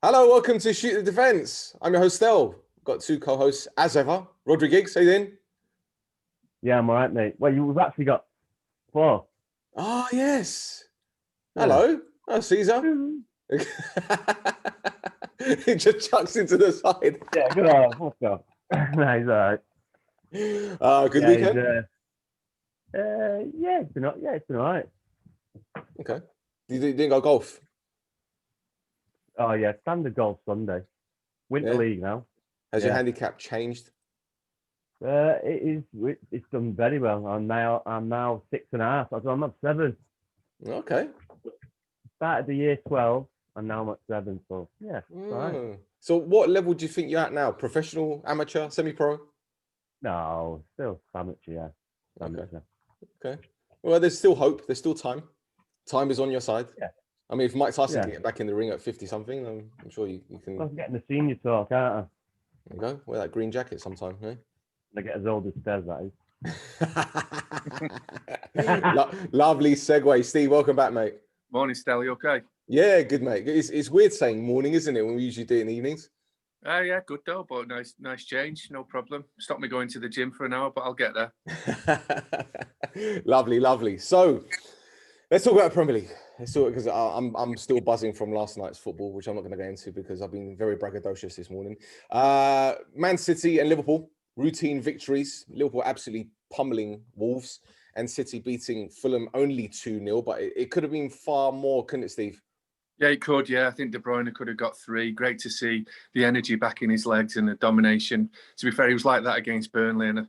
Hello, welcome to Shoot the Defense. I'm your host, Stel. Got two co-hosts as ever. Rhodri Giggs, how you doing? Yeah, I'm all right, mate. Well, you've actually got four. Ah, yes. Yeah. Hello. Oh, Caesar. He just chucks into the side. Yeah, good on. Let's go. No, he's all right. Good Yeah, he's weekend? it's been all right. Okay. You didn't go golf? Oh yeah, standard golf Sunday. Winter Yeah. league now. Has your Yeah. handicap changed? It's done very well. I'm now 6.5. I'm at 7. Okay. Started the year 12 and now I'm at 7. So yeah, it's all right. So what level do you think you're at now? Professional, amateur, semi-pro? No, still amateur, yeah. Okay. Amateur. Okay. Well, there's still hope. There's still time. Time is on your side. Yeah. I mean, if Mike Tyson Yeah. can get back in the ring at 50 something, I'm sure you can. I'm getting the senior talk, aren't There you go. Wear that green jacket sometime, eh? I? I get as old as Stel, that is. Lovely segue. Steve, welcome back, mate. Morning, Stel. You okay? Yeah, good, mate. It's weird saying morning, isn't it, when we usually do it in the evenings? Yeah, good though, but nice change, no problem. Stop me going to the gym for an hour, but I'll get there. Lovely. So let's talk about Premier League. Let's talk because I'm still buzzing from last night's football, which I'm not going to go into because I've been very braggadocious this morning. Man City and Liverpool, routine victories. Liverpool absolutely pummeling Wolves, and City beating Fulham only 2-0, but it could have been far more, couldn't it, Steve? Yeah, he could. Yeah, I think De Bruyne could have got 3. Great to see the energy back in his legs and the domination. To be fair, he was like that against Burnley and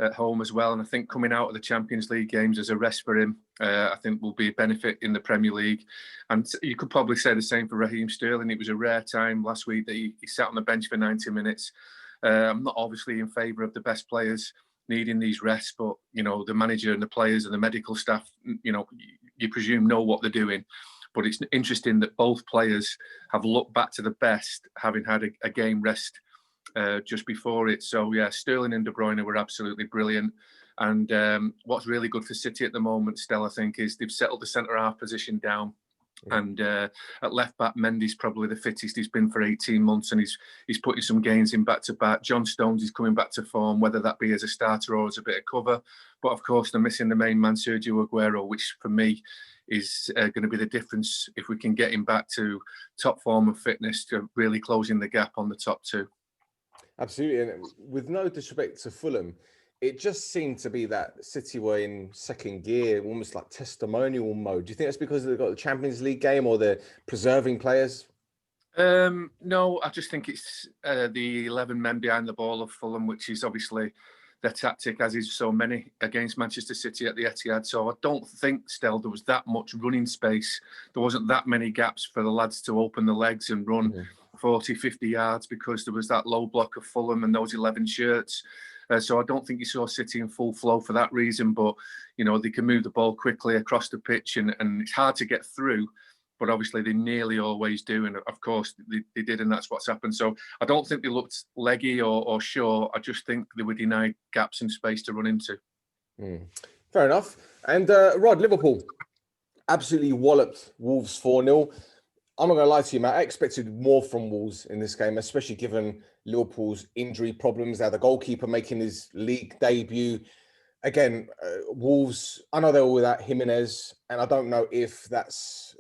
at home as well. And I think coming out of the Champions League games as a rest for him, I think will be a benefit in the Premier League. And you could probably say the same for Raheem Sterling. It was a rare time last week that he sat on the bench for 90 minutes. I'm not obviously in favour of the best players needing these rests, but the manager and the players and the medical staff, you presume know what they're doing. But it's interesting that both players have looked back to the best, having had a game rest just before it. So yeah, Sterling and De Bruyne were absolutely brilliant. And what's really good for City at the moment, Stel, I think, is they've settled the centre half position down. Yeah. And at left back, Mendy's probably the fittest he's been for 18 months, and he's putting some gains in back to back. John Stones is coming back to form, whether that be as a starter or as a bit of cover. But of course, they're missing the main man, Sergio Aguero, which for me is going to be the difference if we can get him back to top form and fitness, to really closing the gap on the top two. Absolutely. And with no disrespect to Fulham, it just seemed to be that City were in second gear, almost like testimonial mode. Do you think that's because they've got the Champions League game or they're preserving players? No, I just think it's the 11 men behind the ball of Fulham, which is obviously their tactic, as is so many against Manchester City at the Etihad. So I don't think, Stel, there was that much running space. There wasn't that many gaps for the lads to open the legs and run 40, 50 yards because there was that low block of Fulham and those 11 shirts. So I don't think you saw City in full flow for that reason. But, they can move the ball quickly across the pitch and it's hard to get through. But obviously they nearly always do. And of course they did, and that's what's happened. So I don't think they looked leggy or sure. I just think they were denied gaps and space to run into. Fair enough. And Rod, Liverpool absolutely walloped Wolves 4-0. I'm not going to lie to you, man. I expected more from Wolves in this game, especially given Liverpool's injury problems. They had the goalkeeper making his league debut. Again, Wolves, I know they're all without Jimenez, and I don't know if that's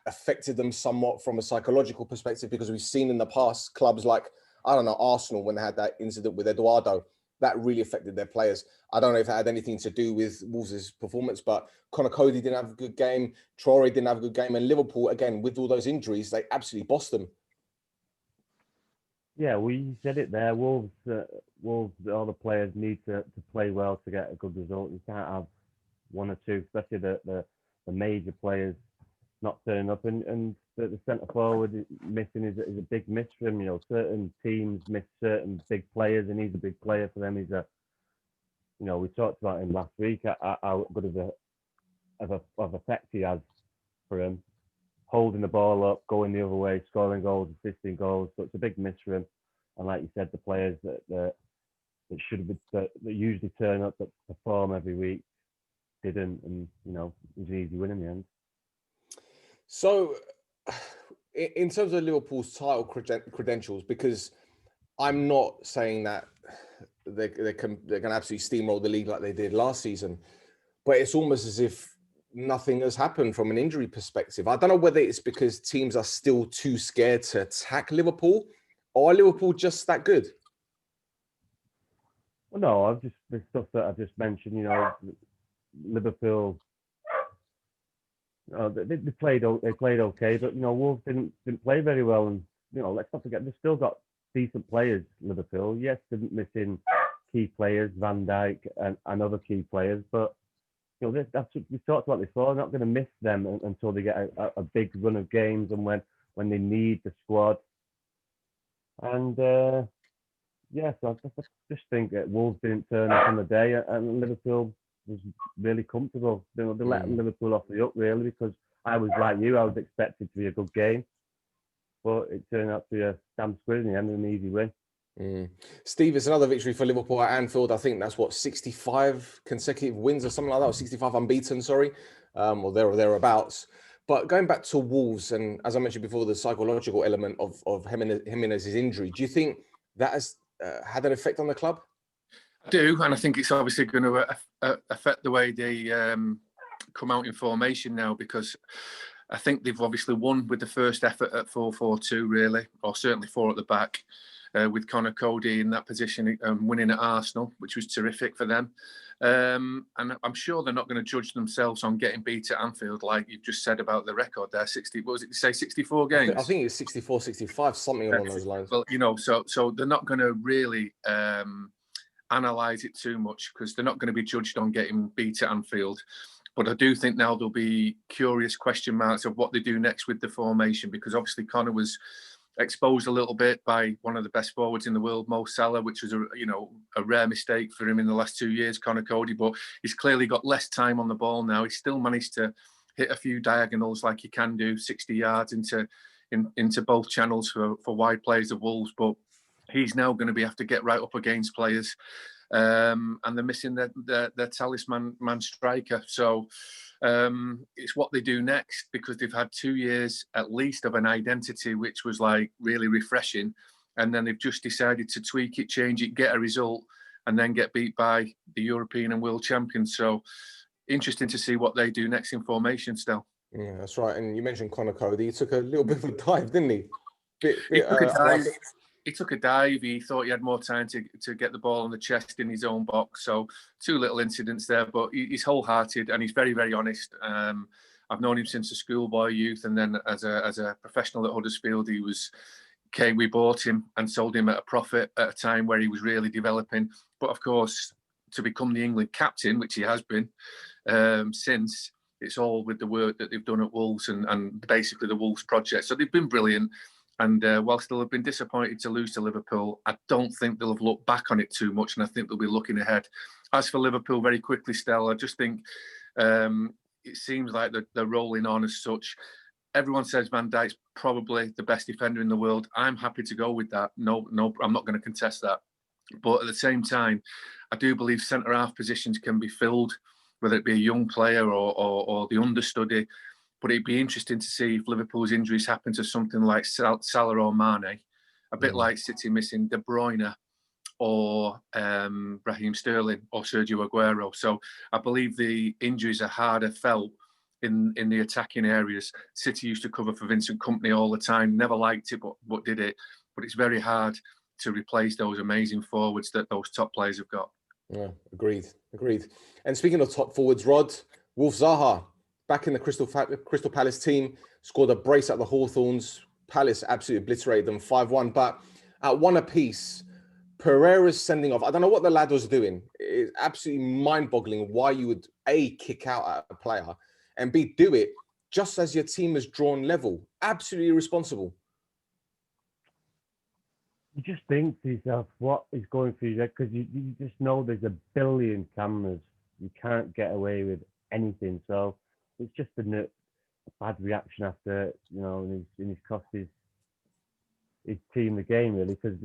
affected them somewhat from a psychological perspective, because we've seen in the past clubs like, I don't know, Arsenal, when they had that incident with Eduardo, that really affected their players. I don't know if it had anything to do with Wolves' performance, but Conor Cody didn't have a good game, Traore didn't have a good game, and Liverpool, again, with all those injuries, they absolutely bossed them. Yeah, we said it there. Wolves, all the players need to play well to get a good result. You can't have one or two, especially the major players, not turning up. And the centre forward missing is a big miss for him. Certain teams miss certain big players, and he's a big player for them. We talked about him last week, how good of effect he has for him, holding the ball up, going the other way, scoring goals, assisting goals. So it's a big miss for him. And like you said, the players that should have been, that usually turn up, that perform every week, didn't. And, it was an easy win in the end. So in terms of Liverpool's title credentials, because I'm not saying that they're going to absolutely steamroll the league like they did last season, but it's almost as if nothing has happened from an injury perspective. I don't know whether it's because teams are still too scared to attack Liverpool, or are Liverpool just that good? Well, no, the stuff that I've just mentioned. Liverpool. They played okay, but Wolves didn't play very well, and let's not forget they've still got decent players. Liverpool, yes, they're missing key players, Van Dijk and other key players, but that's what we talked about before. They're not going to miss them until they get a big run of games and when they need the squad. And so I just think that Wolves didn't turn up on the day, and Liverpool was really comfortable. They let Liverpool off the hook, really, because I was like you. I was expecting to be a good game, but it turned out to be a damn squid in the end and an easy win. Steve, it's another victory for Liverpool at Anfield. I think that's 65 consecutive wins or something like that, or 65 unbeaten, sorry, or thereabouts. But going back to Wolves, and as I mentioned before, the psychological element of Jimenez's injury, do you think that has had an effect on the club? I do, and I think it's obviously going to affect the way they come out in formation now, because I think they've obviously won with the first effort at 4-4-2, really, or certainly 4 at the back, with Conor Cody in that position, winning at Arsenal, which was terrific for them. And I'm sure they're not going to judge themselves on getting beat at Anfield, like you've just said about the record there. 60, what was it? You say 64 games? I think it's 64, 65, something along those lines. Well, so they're not going to really analyse it too much, because they're not going to be judged on getting beat at Anfield. But I do think now there'll be curious question marks of what they do next with the formation, because obviously Conor was exposed a little bit by one of the best forwards in the world, Mo Salah, which was a rare mistake for him in the last 2 years, Conor Cody. But he's clearly got less time on the ball now. He's still managed to hit a few diagonals like he can do, 60 yards into both channels for wide players of Wolves. But he's now going to have to get right up against players. And they're missing their talisman man striker. So it's what they do next, because they've had 2 years at least of an identity which was like really refreshing, and then they've just decided to tweak it, change it, get a result, and then get beat by the European and world champions. So interesting to see what they do next in formation still. Yeah, that's right. And you mentioned Conor Cody. He took a little bit of a dive, didn't he? He took a dive. He thought he had more time to get the ball on the chest in his own box. So 2 little incidents there, but he's wholehearted and he's very, very honest. I've known him since a schoolboy youth, and then as a professional at Huddersfield, we bought him and sold him at a profit at a time where he was really developing. But of course, to become the England captain, which he has been since, it's all with the work that they've done at Wolves and basically the Wolves project. So they've been brilliant. And whilst they'll have been disappointed to lose to Liverpool, I don't think they'll have looked back on it too much, and I think they'll be looking ahead. As for Liverpool, very quickly, Stel, I just think it seems like they're rolling on as such. Everyone says Van Dijk's probably the best defender in the world. I'm happy to go with that. No, I'm not going to contest that. But at the same time, I do believe centre-half positions can be filled, whether it be a young player or the understudy. But it'd be interesting to see if Liverpool's injuries happen to something like Salah or Mane, a bit like City missing De Bruyne or Raheem Sterling or Sergio Aguero. So I believe the injuries are harder felt in the attacking areas. City used to cover for Vincent Kompany all the time, never liked it, but did it. But it's very hard to replace those amazing forwards that those top players have got. Yeah, agreed. And speaking of top forwards, Rod, Wolf Zaha, back in the Crystal Palace team, scored a brace at the Hawthorns. Palace absolutely obliterated them 5-1. But at 1 apiece, Pereira's sending off. I don't know what the lad was doing. It's absolutely mind-boggling why you would, A, kick out at a player, and B, do it just as your team is drawn level. Absolutely irresponsible. You just think to yourself, what is going through your head? Because you just know there's a billion cameras. You can't get away with anything. So it's just a bad reaction after, and he's cost his team the game, really, because,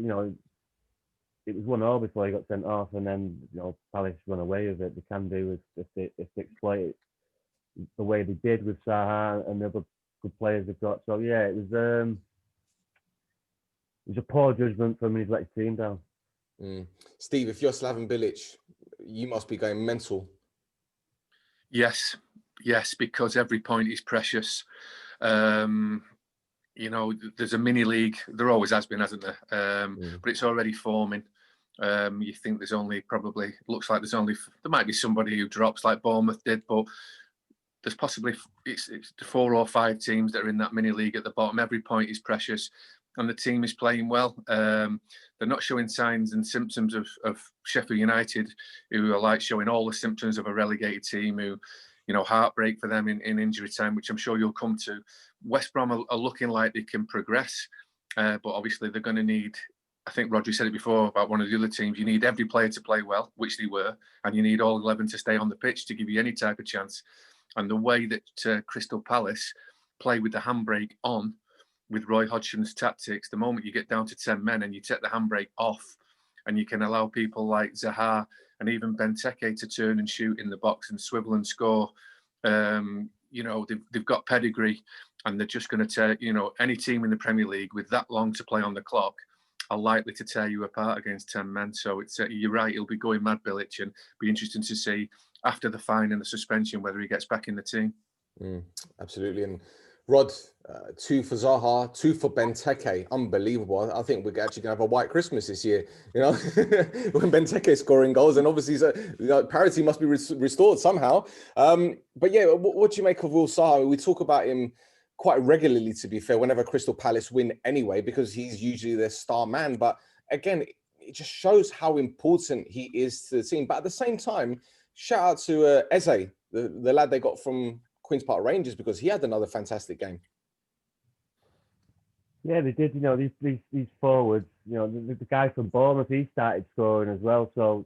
it was 1-0 before he got sent off, and then, Palace run away with it. They can do if they exploit it the way they did with Zaha and the other good players they've got. So yeah, it was a poor judgment from him. He's let his team down. Steve, if you're Slaven Bilic, you must be going mental. Yes, because every point is precious. You know, there's a mini league. There always has been, hasn't there? But it's already forming. You think there might be somebody who drops like Bournemouth did, but there's possibly it's 4 or 5 teams that are in that mini league at the bottom. Every point is precious, and the team is playing well. They're not showing signs and symptoms of Sheffield United, who are like showing all the symptoms of a relegated team. Who, you know, heartbreak for them in injury time, which I'm sure you'll come to. West Brom are looking like they can progress, but obviously they're going to need. I think Rhodri said it before about one of the other teams. You need every player to play well, which they were, and you need all 11 to stay on the pitch to give you any type of chance. And the way that Crystal Palace play with the handbrake on, with Roy Hodgson's tactics, the moment you get down to 10 men and you take the handbrake off, and you can allow people like Zaha and even Benteke to turn and shoot in the box and swivel and score. You know, they've got pedigree, and they're just going to take, you know, any team in the Premier League with that long to play on the clock are likely to tear you apart against 10 men. So it's you're right, he'll be going mad, Bilic, and be interesting to see after the fine and the suspension whether he gets back in the team. Absolutely. And Rod, 2 for Zaha, 2 for Benteke. Unbelievable. I think we're actually going to have a white Christmas this year, you know, when Benteke scoring goals. And obviously, parity must be restored somehow. But yeah, what do you make of Will Zaha? We talk about him quite regularly, to be fair, whenever Crystal Palace win anyway, because he's usually their star man. But again, it just shows how important he is to the team. But at the same time, shout out to Eze, the lad they got from Queen's Park Rangers, because he had another fantastic game. Yeah, they did. You know, these forwards. You know, the guy from Bournemouth, he started scoring as well. So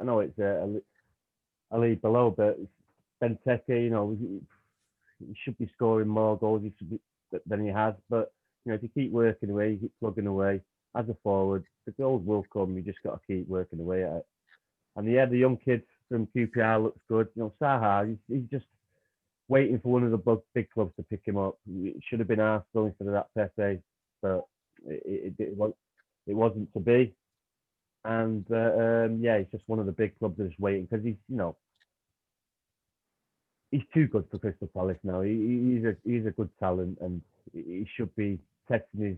I know it's a league below, but Benteke, you know, he should be scoring more goals than he has. But you know, if you keep working away, you keep plugging away as a forward, the goals will come. You just got to keep working away at it. And yeah, the young kid from QPR looks good. You know, Zaha, he's just waiting for one of the big clubs to pick him up. It should have been Arsenal instead of that Pepe, but it wasn't to be. And yeah, he's just one of the big clubs that's waiting, because he's, you know, he's too good for Crystal Palace now. He's a good talent, and he should be testing his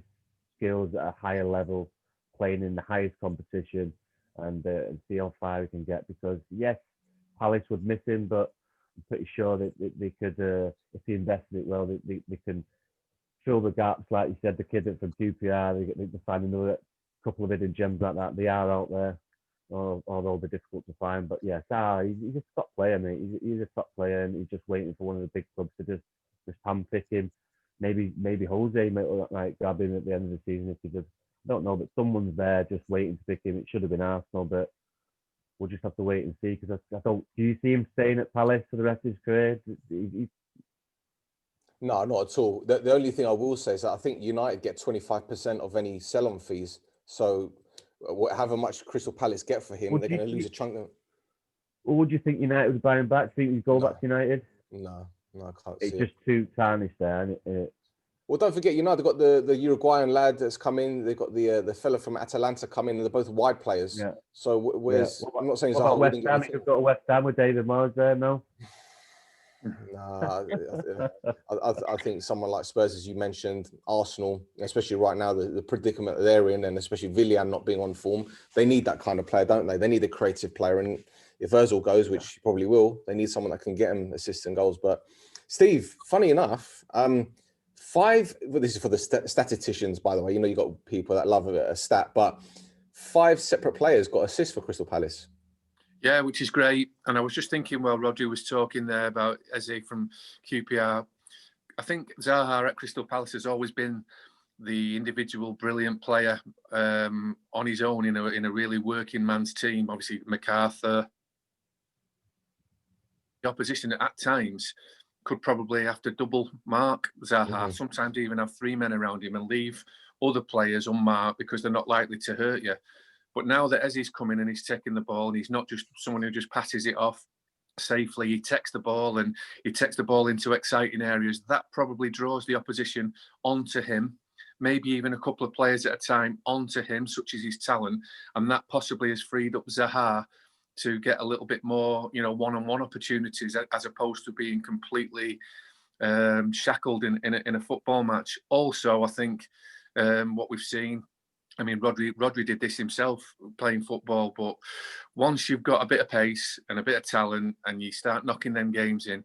skills at a higher level, playing in the highest competition, and see how far he can get. Because yes, Palace would miss him, but I'm pretty sure that they could, if they invested it well, they can fill the gaps. Like you said, the kid from QPR, they find another couple of hidden gems like that. They are out there, although they're difficult to find. But yeah, he's a top player, mate. He's a top player, and he's just waiting for one of the big clubs to just handpick him. Maybe Jose might grab him at the end of the season if he does. I don't know, but someone's there just waiting to pick him. It should have been Arsenal, but we'll just have to wait and see, because I don't. Do you see him staying at Palace for the rest of his career? No, not at all. The only thing I will say is that I think United get 25% of any sell-on fees. So however much Crystal Palace get for him, they're going to lose a chunk of. Or would you think United would buy him back? Think he'd go back to United? No, I can't see it. It's just too tarnished there. Well, don't forget, United got the Uruguayan lad that's come in. They've got the fella from Atalanta coming, and they're both wide players. Yeah. So where's I'm not saying Zaha West Ham. You've got West Ham with David Moyes there, no? Nah, I think someone like Spurs, as you mentioned, Arsenal, especially right now, the predicament they're in, and especially Willian not being on form, they need that kind of player, don't they? They need a creative player, and if Ozil goes, which he probably will, they need someone that can get them assists and goals. But Steve, funny enough, 5. Well, this is for the statisticians, by the way. You know, you got people that love a stat, but 5 separate players got assists for Crystal Palace. Yeah, which is great. And I was just thinking while Rhodri was talking there about Eze from QPR, I think Zaha at Crystal Palace has always been the individual brilliant player on his own in a really working man's team. Obviously, MacArthur. The opposition at times could probably have to double mark Zaha, sometimes even have 3 men around him and leave other players unmarked because they're not likely to hurt you. But now that Eze's coming and he's taking the ball, and he's not just someone who just passes it off, safely. He takes the ball and he takes the ball into exciting areas. That probably draws the opposition onto him, maybe even a couple of players at a time onto him, such as his talent. And that possibly has freed up Zaha to get a little bit more, one-on-one opportunities, as opposed to being completely shackled in a football match. Also, I think what we've seen, I mean, Rhodri did this himself playing football, but once you've got a bit of pace and a bit of talent and you start knocking them games in,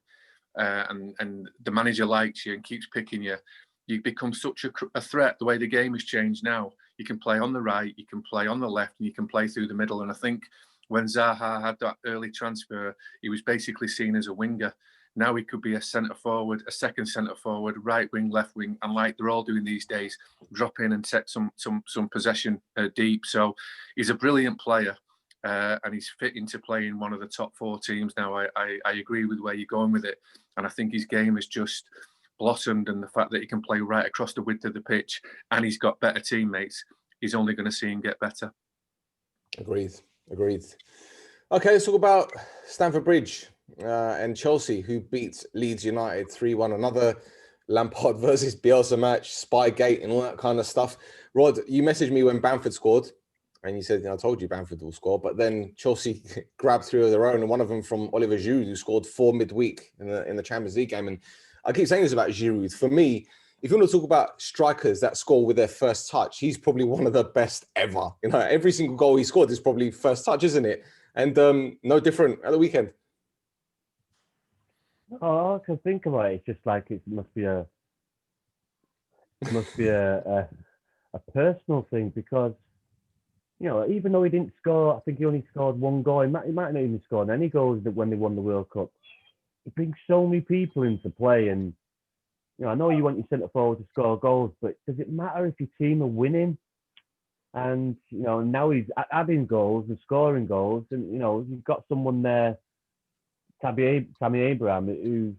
and the manager likes you and keeps picking you, you become such a threat. The way the game has changed now, you can play on the right, you can play on the left, and you can play through the middle. And I think when Zaha had that early transfer, he was basically seen as a winger. Now he could be a centre forward, a second centre forward, right wing, left wing, and like they're all doing these days, drop in and take some possession deep. So he's a brilliant player, and he's fit into playing one of the top 4 teams now. I agree with where you're going with it, and I think his game has just blossomed, and the fact that he can play right across the width of the pitch and he's got better teammates, he's only going to see him get better. Agreed. Okay, let's talk about Stamford Bridge and Chelsea, who beat Leeds United 3-1. Another Lampard versus Bielsa match, Spygate and all that kind of stuff. Rod, you messaged me when Bamford scored, and you said, I told you Bamford will score, but then Chelsea grabbed 3 of their own, and one of them from Oliver Giroud, who scored 4 midweek in the Champions League game. And I keep saying this about Giroud. For me, if you want to talk about strikers that score with their first touch, he's probably one of the best ever. Every single goal he scored is probably first touch, isn't it? And no different at the weekend. Oh, I can think about it. It's just like it must be a personal thing, because even though he didn't score, I think he only scored 1 goal. He might not even scored any goals when they won the World Cup. He brings so many people into play, and I know you want your centre forward to score goals, but does it matter if your team are winning? And now he's adding goals and scoring goals, and you've got someone there, Tammy Abraham, who,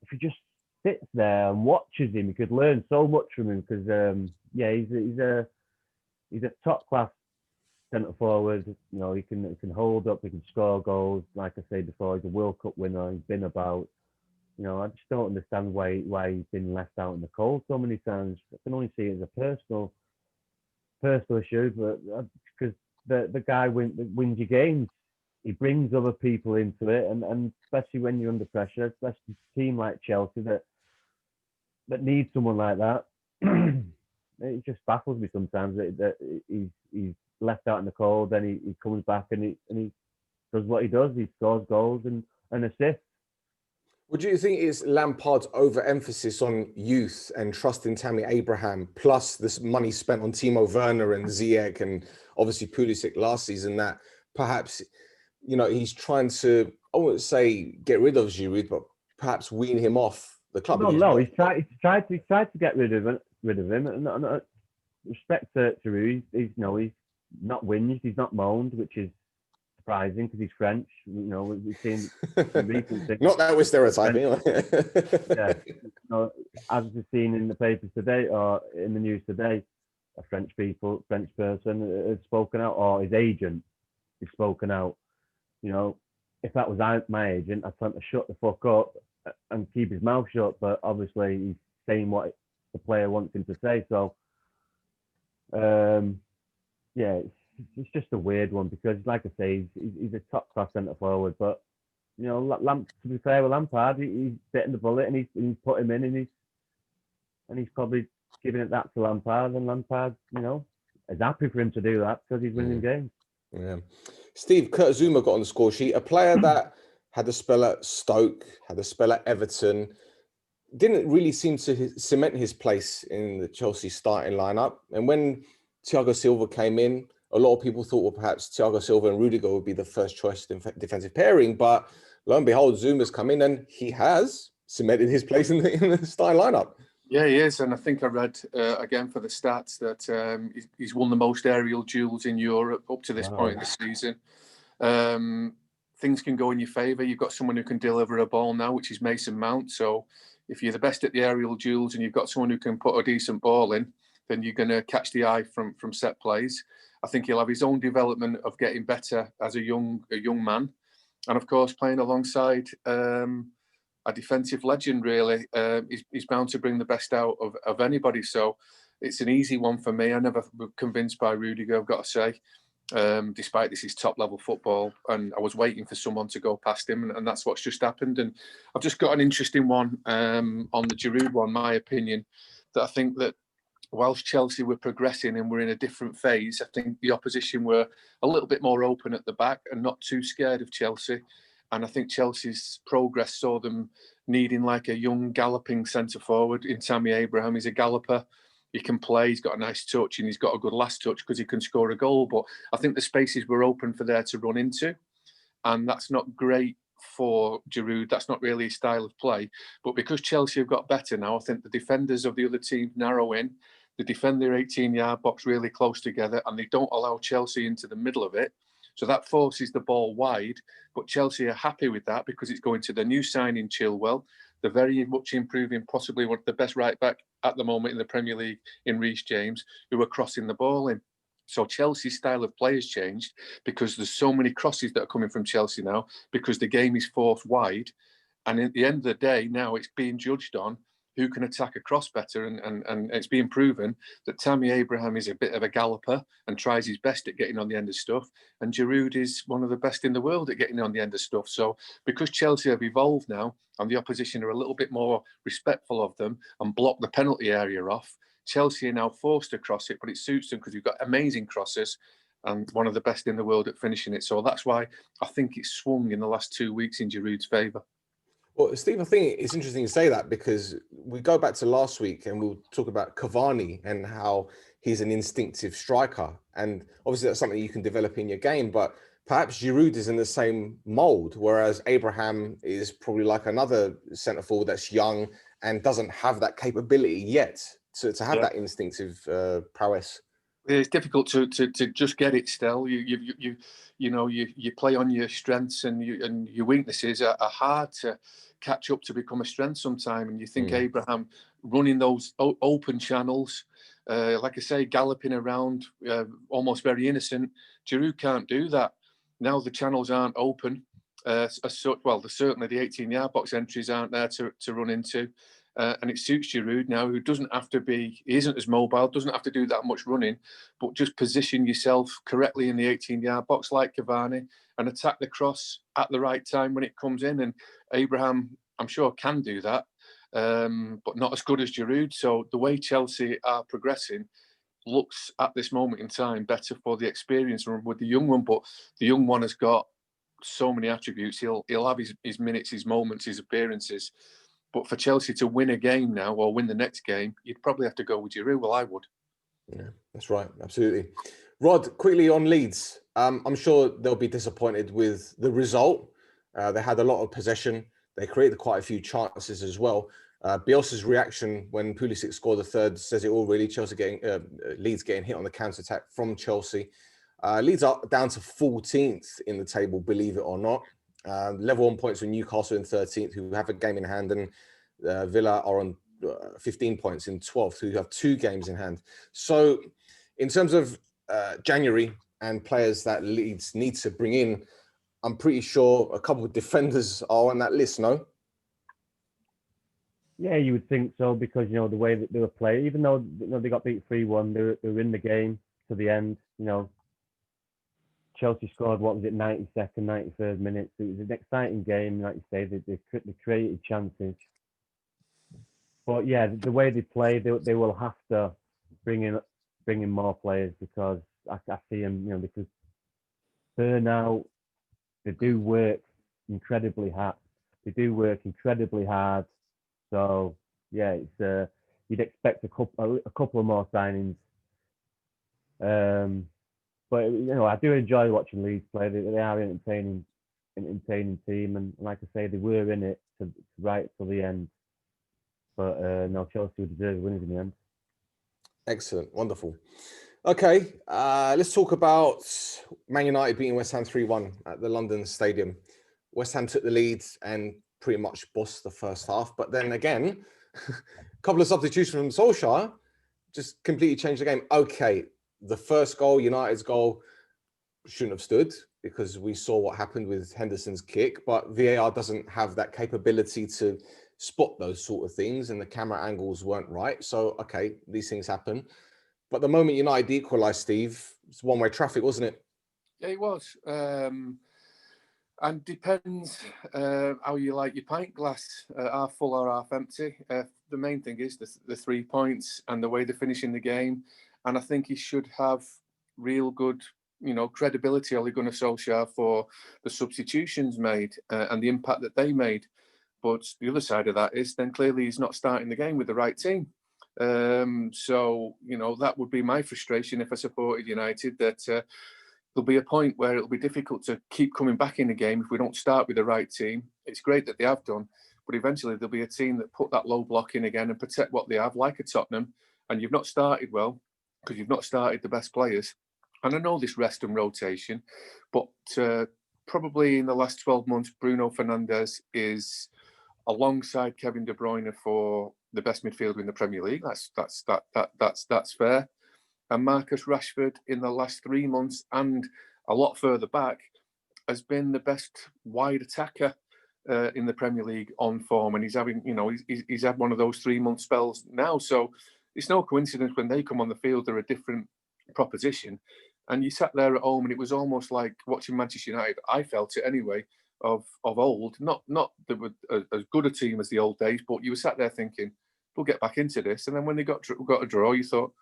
if he just sits there and watches him, you could learn so much from him, because he's a top class centre forward. He can hold up, he can score goals. Like I said before, he's a World Cup winner. He's been about. I just don't understand why he's been left out in the cold so many times. I can only see it as a personal issue, but because the guy wins your games. He brings other people into it, and especially when you're under pressure, especially a team like Chelsea that needs someone like that. It just baffles me sometimes that he's left out in the cold, then he comes back and he does what he does. He scores goals and assists. What do you think is Lampard's overemphasis on youth and trusting Tammy Abraham, plus this money spent on Timo Werner and Ziyech and obviously Pulisic last season, that perhaps he's trying to, I wouldn't say get rid of Giroud, but perhaps wean him off the club? No, he's tried to get rid of him. And respect to Giroud, he's not whinged, he's not moaned, which is surprising because he's French. We've seen recent things. Not that we're stereotyping. Yeah. As we've seen in the papers today or in the news today, a French person has spoken out, or his agent has spoken out. If that was my agent, I'd tell him to shut the fuck up and keep his mouth shut. But obviously, he's saying what the player wants him to say. So, it's just a weird one, because, like I say, he's a top class centre forward. But to be fair with Lampard, he's bitten the bullet and he's put him in, and he's probably giving it that to Lampard, and Lampard, is happy for him to do that because he's winning games. Yeah. Steve, Kurt Zuma got on the score sheet. A player that had a spell at Stoke, had a spell at Everton, didn't really seem to cement his place in the Chelsea starting lineup. And when Thiago Silva came in, a lot of people thought, well, perhaps Thiago Silva and Rudiger would be the first choice defensive pairing. But lo and behold, Zuma's come in and he has cemented his place in the starting lineup. Yeah, he is. And I think I read, again for the stats, that he's won the most aerial duels in Europe up to this point in the season. Things can go in your favour. You've got someone who can deliver a ball now, which is Mason Mount. So if you're the best at the aerial duels and you've got someone who can put a decent ball in, then you're going to catch the eye from set plays. I think he'll have his own development of getting better as a young man. And of course, playing alongside a defensive legend, really, he's bound to bring the best out of anybody. So it's an easy one for me. I never was convinced by Rudiger, I've got to say. Despite this is top level football, and I was waiting for someone to go past him, and that's what's just happened. And I've just got an interesting one on the Giroud one, my opinion, that I think that whilst Chelsea were progressing and were in a different phase, I think the opposition were a little bit more open at the back and not too scared of Chelsea. And I think Chelsea's progress saw them needing like a young galloping centre forward in Tammy Abraham. He's a galloper. He can play, he's got a nice touch, and he's got a good last touch because he can score a goal. But I think the spaces were open for there to run into. And that's not great for Giroud. That's not really his style of play. But because Chelsea have got better now, I think the defenders of the other team narrow in. They defend their 18-yard box really close together, and they don't allow Chelsea into the middle of it. So that forces the ball wide. But Chelsea are happy with that because it's going to the new signing Chilwell. They're very much improving, possibly one of the best right back at the moment in the Premier League in Reece James, who are crossing the ball in. So Chelsea's style of play has changed because there's so many crosses that are coming from Chelsea now because the game is forced wide. And at the end of the day, now it's being judged on who can attack a cross better. And it's being proven that Tammy Abraham is a bit of a galloper and tries his best at getting on the end of stuff. And Giroud is one of the best in the world at getting on the end of stuff. So because Chelsea have evolved now and the opposition are a little bit more respectful of them and block the penalty area off, Chelsea are now forced to cross it, but it suits them because we've got amazing crosses and one of the best in the world at finishing it. So that's why I think it's swung in the last 2 weeks in Giroud's favour. Well, Steve, I think it's interesting to say that because we go back to last week and we'll talk about Cavani and how he's an instinctive striker. And obviously that's something you can develop in your game, but perhaps Giroud is in the same mold, whereas Abraham is probably like another centre forward that's young and doesn't have that capability yet to have that instinctive prowess. It's difficult to just get it, Stel. You play on your strengths and your weaknesses are hard to catch up to become a strength sometime. And you think Abraham running those open channels, like I say, galloping around, almost very innocent. Giroud can't do that. Now the channels aren't open. Well, certainly the 18-yard box entries aren't there to run into. And it suits Giroud now, who doesn't have to be, he isn't as mobile, doesn't have to do that much running, but just position yourself correctly in the 18-yard box like Cavani and attack the cross at the right time when it comes in. And Abraham, I'm sure, can do that, but not as good as Giroud. So the way Chelsea are progressing looks at this moment in time better for the experience with the young one, but the young one has got so many attributes. He'll have his minutes, his moments, his appearances. But for Chelsea to win a game now or win the next game, you'd probably have to go with Giroud. Well, I would. Yeah, that's right. Absolutely. Rod, quickly on Leeds. I'm sure they'll be disappointed with the result. They had a lot of possession. They created quite a few chances as well. Bielsa's reaction when Pulisic scored the third says it all really. Leeds getting hit on the counter-attack from Chelsea. Leeds are down to 14th in the table, believe it or not. Level on points with Newcastle in 13th, who have a game in hand, and Villa are on 15 points in 12th, who have 2 games in hand. So in terms of January and players that Leeds need to bring in, I'm pretty sure a couple of defenders are on that list, no? Yeah, you would think so because, the way that they were playing, even though they got beat 3-1, they were in the game to the end, Chelsea scored, 92nd, 93rd minute. So it was an exciting game, like you say. They created chances. But yeah, the way they play, they will have to bring in more players because I see them, because burnout, they do work incredibly hard. So yeah, it's you'd expect a couple of more signings. But I do enjoy watching Leeds play. They are an entertaining team, and like I say, they were in it right till the end. But no, Chelsea deserve winners in the end. Excellent, wonderful. Okay, let's talk about Man United beating West Ham 3-1 at the London Stadium. West Ham took the lead and pretty much bossed the first half, but then again, a couple of substitutions from Solskjaer just completely changed the game. Okay. The first goal, United's goal, shouldn't have stood. because we saw what happened with Henderson's kick, but VAR doesn't have that capability to spot those sort of things, and the camera angles weren't right. So, okay, these things happen. But the moment United equalised, Steve, it's one-way traffic, wasn't it? Yeah, it was. And depends how you like your pint glass, half full or half empty. The main thing is the 3 points and the way they're finishing the game. And I think he should have real good, credibility, Ole Gunnar Solskjaer, for the substitutions made and the impact that they made. But the other side of that is then clearly he's not starting the game with the right team. So, that would be my frustration if I supported United, that there'll be a point where it'll be difficult to keep coming back in the game if we don't start with the right team. It's great that they have done, but eventually there'll be a team that put that low block in again and protect what they have, like a Tottenham, and you've not started well because you've not started the best players. And I know this rest and rotation, but probably in the last 12 months, Bruno Fernandes is alongside Kevin De Bruyne for the best midfielder in the Premier League. That's fair. And Marcus Rashford in the last 3 months and a lot further back has been the best wide attacker in the Premier League on form. And he's having, he's had one of those 3 month spells now. So it's no coincidence when they come on the field, they're a different proposition. And you sat there at home and it was almost like watching Manchester United. I felt it anyway, of old. Not that were as good a team as the old days, but you were sat there thinking, we'll get back into this. And then when they got a draw, you thought,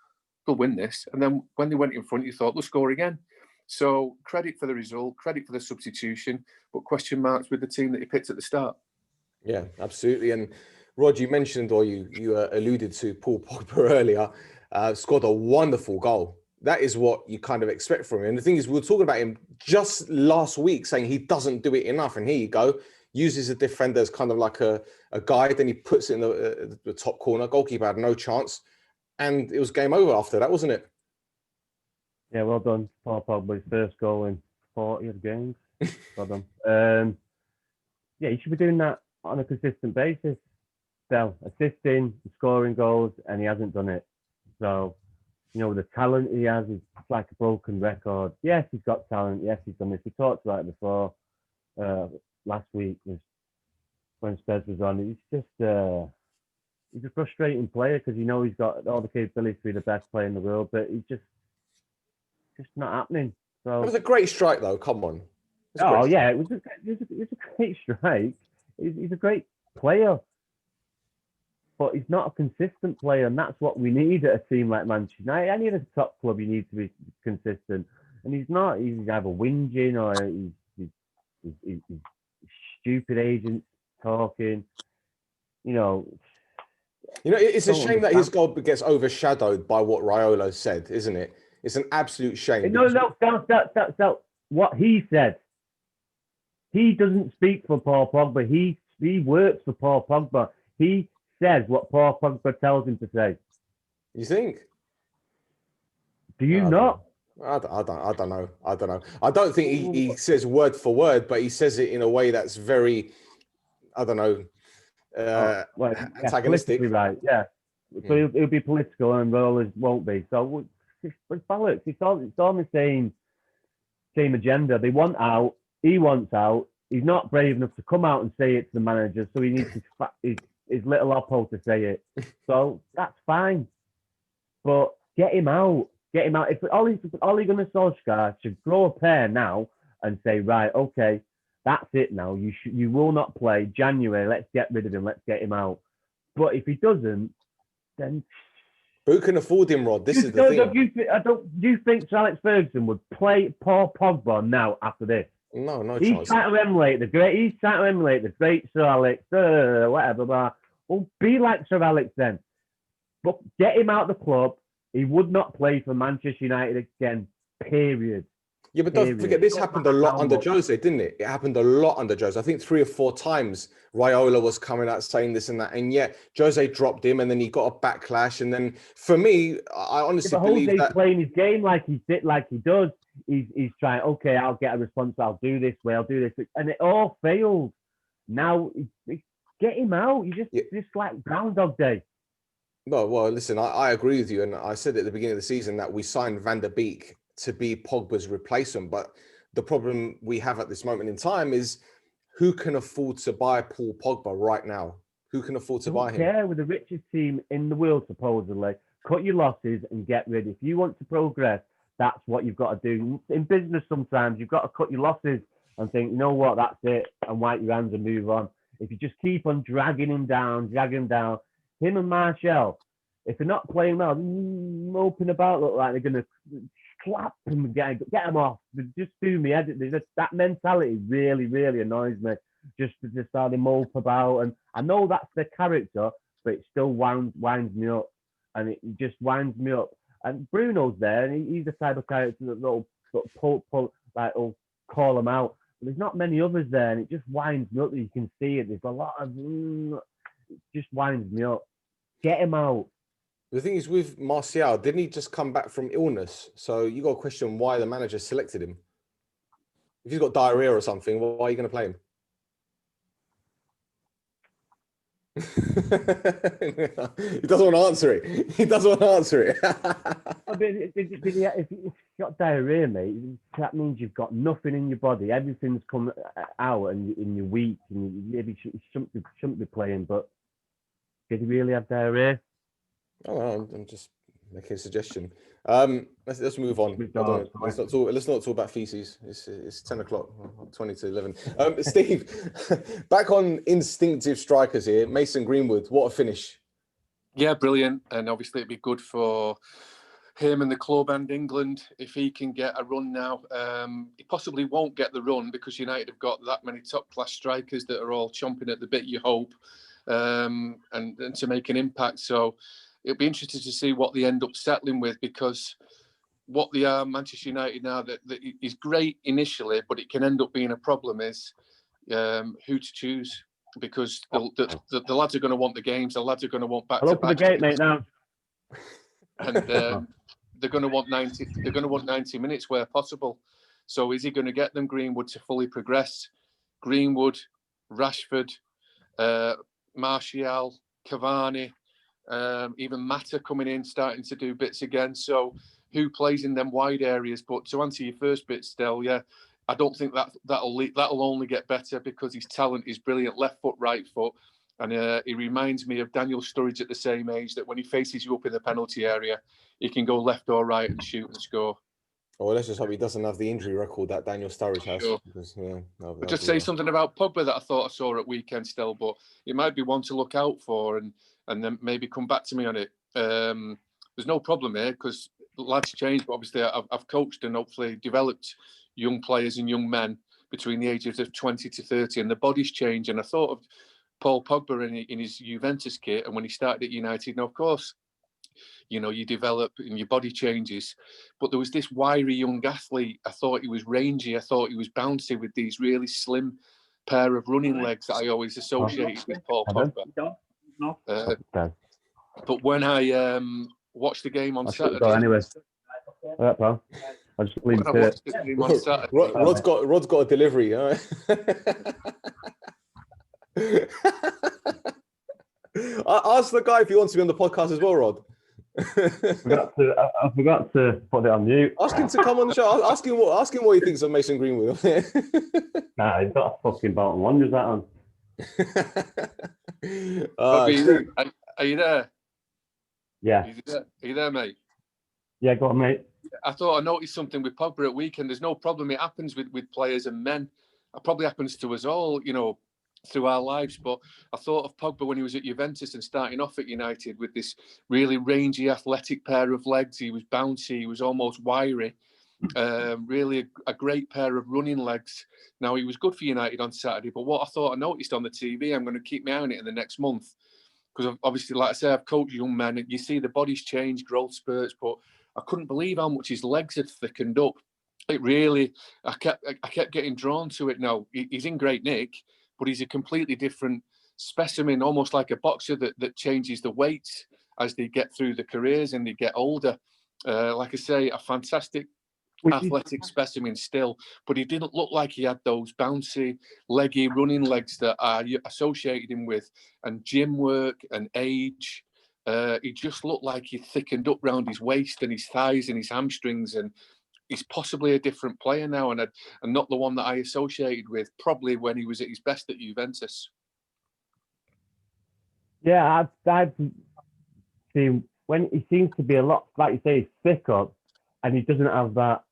they'll win this. And then when they went in front, you thought they'll score again. So credit for the result, credit for the substitution, but question marks with the team that you picked at the start. Yeah, absolutely. And Rod, you mentioned, or you alluded to Paul Pogba earlier, scored a wonderful goal. That is what you kind of expect from him. And the thing is, we were talking about him just last week saying he doesn't do it enough. And here you go, uses the defender as kind of like a guide, then he puts it in the top corner. Goalkeeper had no chance. And it was game over after that, wasn't it? Yeah, well done. Paul Pogba's first goal in 40 games. Well done. Yeah, you should be doing that on a consistent basis. Stel, assisting, scoring goals, and he hasn't done it. So, the talent he has is like a broken record. Yes, he's got talent. Yes, he's done this. We talked about it before last week when Spurs was on. He's a frustrating player because he's got all the capabilities to be the best player in the world, but he's just not happening. So it was a great strike, though. Come on. It was a great strike. He's a great player, but he's not a consistent player, and that's what we need at a team like Manchester United. Any of the top club, you need to be consistent, and he's not. He's either whinging or he's stupid agents talking. It's a shame that his goal gets overshadowed by what Raiola said, isn't it? It's an absolute shame. No, that's what he said. He doesn't speak for Paul Pogba. He works for Paul Pogba. He says what Paul Pogba tells him to say. You think? Do you not? I don't know. I don't think he says word for word, but he says it in a way that's very, I don't know, antagonistic. Right, yeah. So it'll be political and rollers won't be. So it's bollocks. It's all the same agenda. They want out. He wants out. He's not brave enough to come out and say it to the manager, so he needs his little oppo to say it. So that's fine. But get him out. Get him out. If Ole Gunnar Solskjaer should grow a pair now and say, right, okay, that's it now. You will not play January. Let's get rid of him. Let's get him out. But if he doesn't, then who can afford him, Rod? This is the thing. Do you think Sir Alex Ferguson would play Paul Pogba now after this? No chance. He's trying to emulate the great Sir Alex, whatever. Blah. Well, be like Sir Alex then. But get him out of the club. He would not play for Manchester United again, period. Yeah, but don't forget, this happened a lot under Jose, didn't it? It happened a lot under Jose. I think 3 or 4 times Raiola was coming out saying this and that. And yet Jose dropped him and then he got a backlash. And then for me, I honestly believe Jose's that... playing his game like he does. He's trying, okay, I'll get a response. I'll do this way. I'll do this. And it all failed. Now, get him out. You just like Groundhog Day. Well, listen, I agree with you. And I said at the beginning of the season that we signed Van der Beek to be Pogba's replacement. But the problem we have at this moment in time is who can afford to buy Paul Pogba right now? Who can afford to buy him? Yeah, we're the richest team in the world, supposedly. Cut your losses and get rid. If you want to progress, that's what you've got to do. In business, sometimes you've got to cut your losses and think, you know what, that's it, and wipe your hands and move on. If you just keep on dragging him down, him and Martial, if they're not playing well, moping about, look like they're going to slap him and get him off. Just do me. That mentality really, really annoys me. Just to start to mope about, and I know that's their character, but it still winds me up, and it just winds me up. And Bruno's there, and he's the type of character that will pull, like, will call him out. But there's not many others there, and it just winds me up. You can see it. There's a lot of, it just winds me up. Get him out. The thing is, with Martial, didn't he just come back from illness? So you got to question why the manager selected him. If he's got diarrhea or something, why are you going to play him? He doesn't want to answer it. He doesn't want to answer it. I mean, if you've got diarrhea, mate, that means you've got nothing in your body. Everything's come out, and you're weak, and you maybe shouldn't be playing. But did he really have diarrhea? Oh, I'm just making a suggestion. Let's move on. Let's not talk about feces. It's 10 o'clock, 20 to 11. Steve, back on instinctive strikers here. Mason Greenwood, what a finish! Yeah, brilliant, and obviously it'd be good for him and the club and England if he can get a run now. He possibly won't get the run because United have got that many top class strikers that are all chomping at the bit, you hope, and to make an impact. So it'll be interesting to see what they end up settling with, because what they are, Manchester United now, that is great initially, but it can end up being a problem, is who to choose, because the lads are going to want the games, the lads are going to want back to back. Open the gate, mate, now. And they're going to want 90. They're going to want 90 minutes where possible. So is he going to get them, Greenwood, to fully progress? Greenwood, Rashford, Martial, Cavani. Even Mata coming in, starting to do bits again. So who plays in them wide areas? But to answer your first bit, Stel, yeah, I don't think that'll only get better, because his talent is brilliant, left foot, right foot, and he reminds me of Daniel Sturridge at the same age, that when he faces you up in the penalty area, he can go left or right and shoot and score. Oh, well, let's just hope he doesn't have the injury record that Daniel Sturridge has. Sure. Because, yeah, Just say something about Pogba that I thought I saw at weekend, Stel, but it might be one to look out for, and then maybe come back to me on it. There's no problem here, because lads change, but obviously I've coached and hopefully developed young players and young men between the ages of 20 to 30, and the bodies change. And I thought of Paul Pogba in his Juventus kit, and when he started at United, and of course, you know, you develop and your body changes. But there was this wiry young athlete. I thought he was rangy. I thought he was bouncy with these really slim pair of running legs that I always associated with Paul Pogba. But when I watched the game on Saturday, anyway. All right, pal. I'll just leave it. Rod's got a delivery. Huh? Ask the guy if he wants to be on the podcast as well, Rod. I forgot to put it on mute. Ask him to come on the show. Ask him what he thinks of Mason Greenwood. Nah, he's got a fucking Bolton Wanderers that on. Are you there? Yeah. Are you there, mate? Yeah, go on, mate. I thought I noticed something with Pogba at weekend. There's no problem. It happens with players and men. It probably happens to us all, you know, through our lives. But I thought of Pogba when he was at Juventus and starting off at United with this really rangy, athletic pair of legs. He was bouncy. He was almost wiry. Really a great pair of running legs. Now, he was good for United on Saturday. But what I thought I noticed on the TV, I'm going to keep my eye on it in the next month. Because obviously, like I say, I've coached young men, and you see the bodies change, growth spurts, but I couldn't believe how much his legs had thickened up. It really, I kept getting drawn to it. Now, he's in great nick, but he's a completely different specimen, almost like a boxer that changes the weight as they get through the careers and they get older. Like I say, a fantastic athletic specimen still, but he didn't look like he had those bouncy, leggy running legs that I associated him with, and gym work and age. He just looked like he thickened up round his waist and his thighs and his hamstrings, and he's possibly a different player now, and not the one that I associated with probably when he was at his best at Juventus. Yeah, I've seen when he seems to be a lot, like you say, thicker, and he doesn't have that.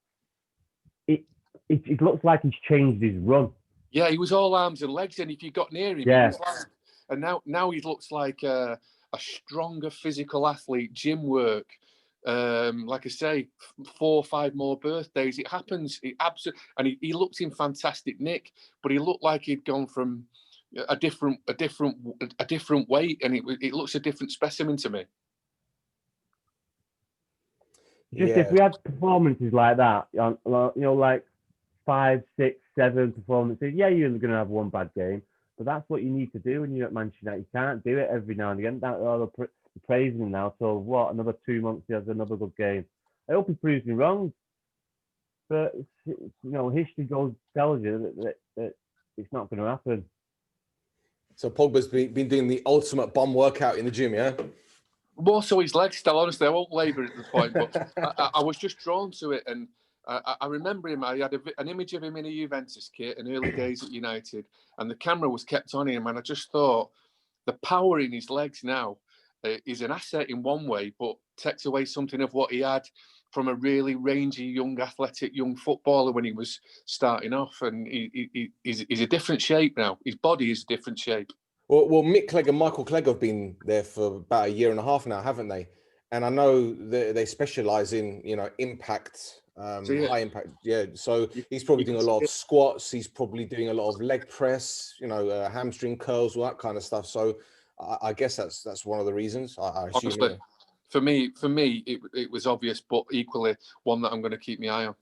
It looks like he's changed his run. Yeah, he was all arms and legs, and if you got near him, he was like, and now he looks like a stronger physical athlete, gym work. Like I say, 4 or 5 more birthdays. It happens. It absolutely, and he looked in fantastic nick, but he looked like he'd gone from a different weight, and it looks a different specimen to me. Just if we had performances like that, you know, like 5, 6, 7 performances, yeah, you're going to have one bad game, but that's what you need to do when you're at Manchester United. You can't do it every now and again. They're praising him now. So what? Another 2 months, he has another good game. I hope he proves me wrong, but you know, history tells you that it's not going to happen. So Pogba's been doing the ultimate bum workout in the gym, yeah? More so his legs, still, honestly. I won't labour at the point, but I was just drawn to it. And I remember him. I had an image of him in a Juventus kit in early days at United, and the camera was kept on him. And I just thought the power in his legs now is an asset in one way, but takes away something of what he had from a really rangy, young, athletic, young footballer when he was starting off. And he's a different shape now. His body is a different shape. Well, Mick Clegg and Michael Clegg have been there for about 1.5 years now, haven't they? And I know they specialise in, you know, impact, high impact. Yeah, so he's probably doing a lot of squats. He's probably doing a lot of leg press, you know, hamstring curls, all that kind of stuff. So I guess that's one of the reasons. I assume. Honestly, for me, it was obvious, but equally one that I'm going to keep my eye on.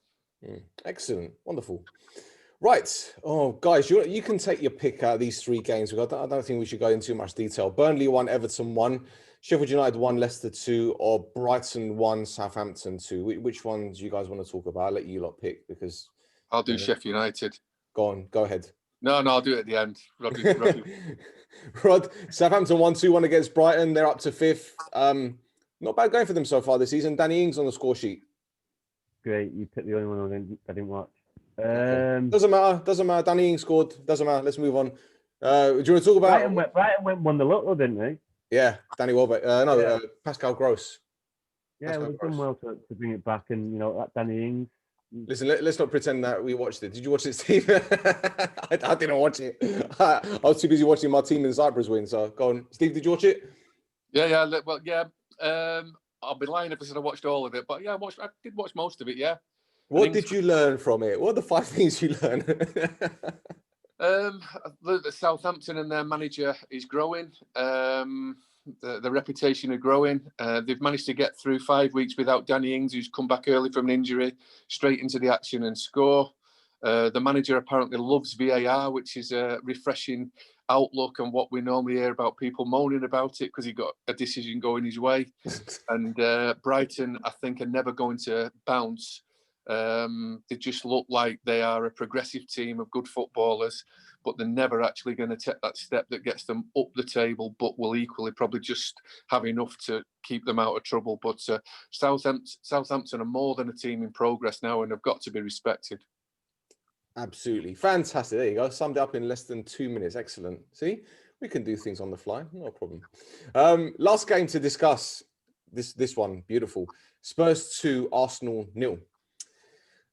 Excellent, wonderful. Right. Oh, guys, you can take your pick out of these 3 games. I don't think we should go into too much detail. Burnley 1, Everton 1, Sheffield United 1, Leicester 2, or Brighton 1, Southampton 2. Which one do you guys want to talk about? I'll let you lot pick because I'll do Sheffield United. Go ahead. No, I'll do it at the end. Rod. Rod, Southampton 1-2-1 against Brighton. They're up to 5th. Not bad going for them so far this season. Danny Ings on the score sheet. Great. You picked the only one I didn't watch. Doesn't matter. Danny Ings scored. Doesn't matter. Let's move on. Do you want to talk about Brighton went 1-0, didn't they? Yeah, Danny Welbeck. Pascal Gross. Yeah, we've done well to bring it back, and you know that Danny Ings. Listen, let's not pretend that we watched it. Did you watch it, Steve? I didn't watch it. I was too busy watching my team in Cyprus win. So go on, Steve. Did you watch it? Yeah. Well, yeah. I'll be lying if I said I watched all of it, but yeah, I did watch most of it. Yeah. What did you learn from it? What are the 5 things you learned? The Southampton and their manager is growing. The reputation are growing. They've managed to get through 5 weeks without Danny Ings, who's come back early from an injury, straight into the action and score. The manager apparently loves VAR, which is a refreshing outlook on what we normally hear about people moaning about it because he got a decision going his way. And Brighton, I think, are never going to bounce. They just look like they are a progressive team of good footballers, but they're never actually going to take that step that gets them up the table, but will equally probably just have enough to keep them out of trouble. But Southampton are more than a team in progress now, and have got to be respected. Absolutely. Fantastic. There you go. Summed up in less than 2 minutes. Excellent. See, we can do things on the fly. No problem. Last game to discuss. This one. Beautiful. Spurs 2, Arsenal 0.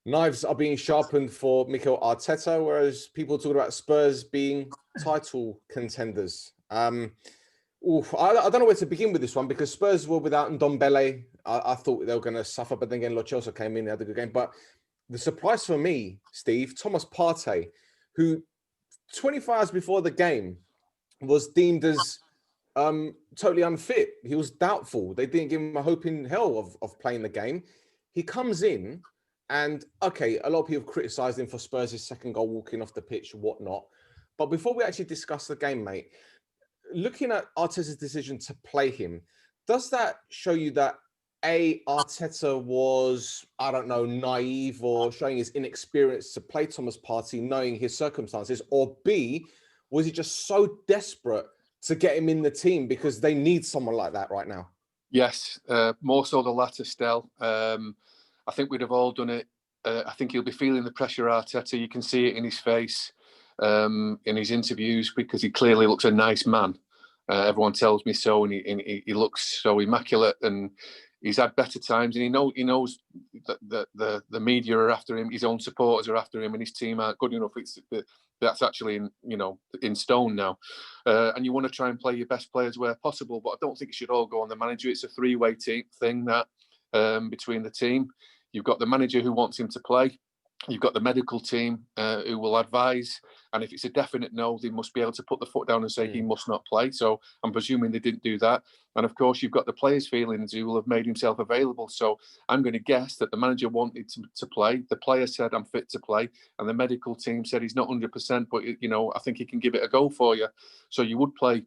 Knives are being sharpened for Mikel Arteta, whereas people talk about Spurs being title contenders. I don't know where to begin with this one because Spurs were without Ndombele. I thought they were going to suffer, but then again, Lo Celso came in, had a good game. But the surprise for me, Steve, Thomas Partey, who 24 hours before the game was deemed as totally unfit. He was doubtful. They didn't give him a hope in hell of playing the game. He comes in and, okay, a lot of people criticised him for Spurs' second goal walking off the pitch, whatnot. But before we actually discuss the game, mate, looking at Arteta's decision to play him, does that show you that Arteta was, I don't know, naive or showing his inexperience to play Thomas Partey, knowing his circumstances? Or B, was he just so desperate to get him in the team because they need someone like that right now? Yes, more so the latter, Stel. I think we'd have all done it I think he'll be feeling the pressure, Arteta. You can see it in his face, in his interviews, because he clearly looks a nice man. Everyone tells me so, and he looks so immaculate, and he's had better times, and he knows that the media are after him, his own supporters are after him, and his team aren't good enough. That's actually in stone now, and you want to try and play your best players where possible, but I don't think it should all go on the manager. It's a three-way thing that between the team. You've got the manager who wants him to play. You've got the medical team who will advise. And if it's a definite no, they must be able to put the foot down and say he must not play. So I'm presuming they didn't do that. And of course, you've got the players' feelings who will have made himself available. So I'm going to guess that the manager wanted to play. The player said, I'm fit to play. And the medical team said he's not 100%, but, I think he can give it a go for you. So you would play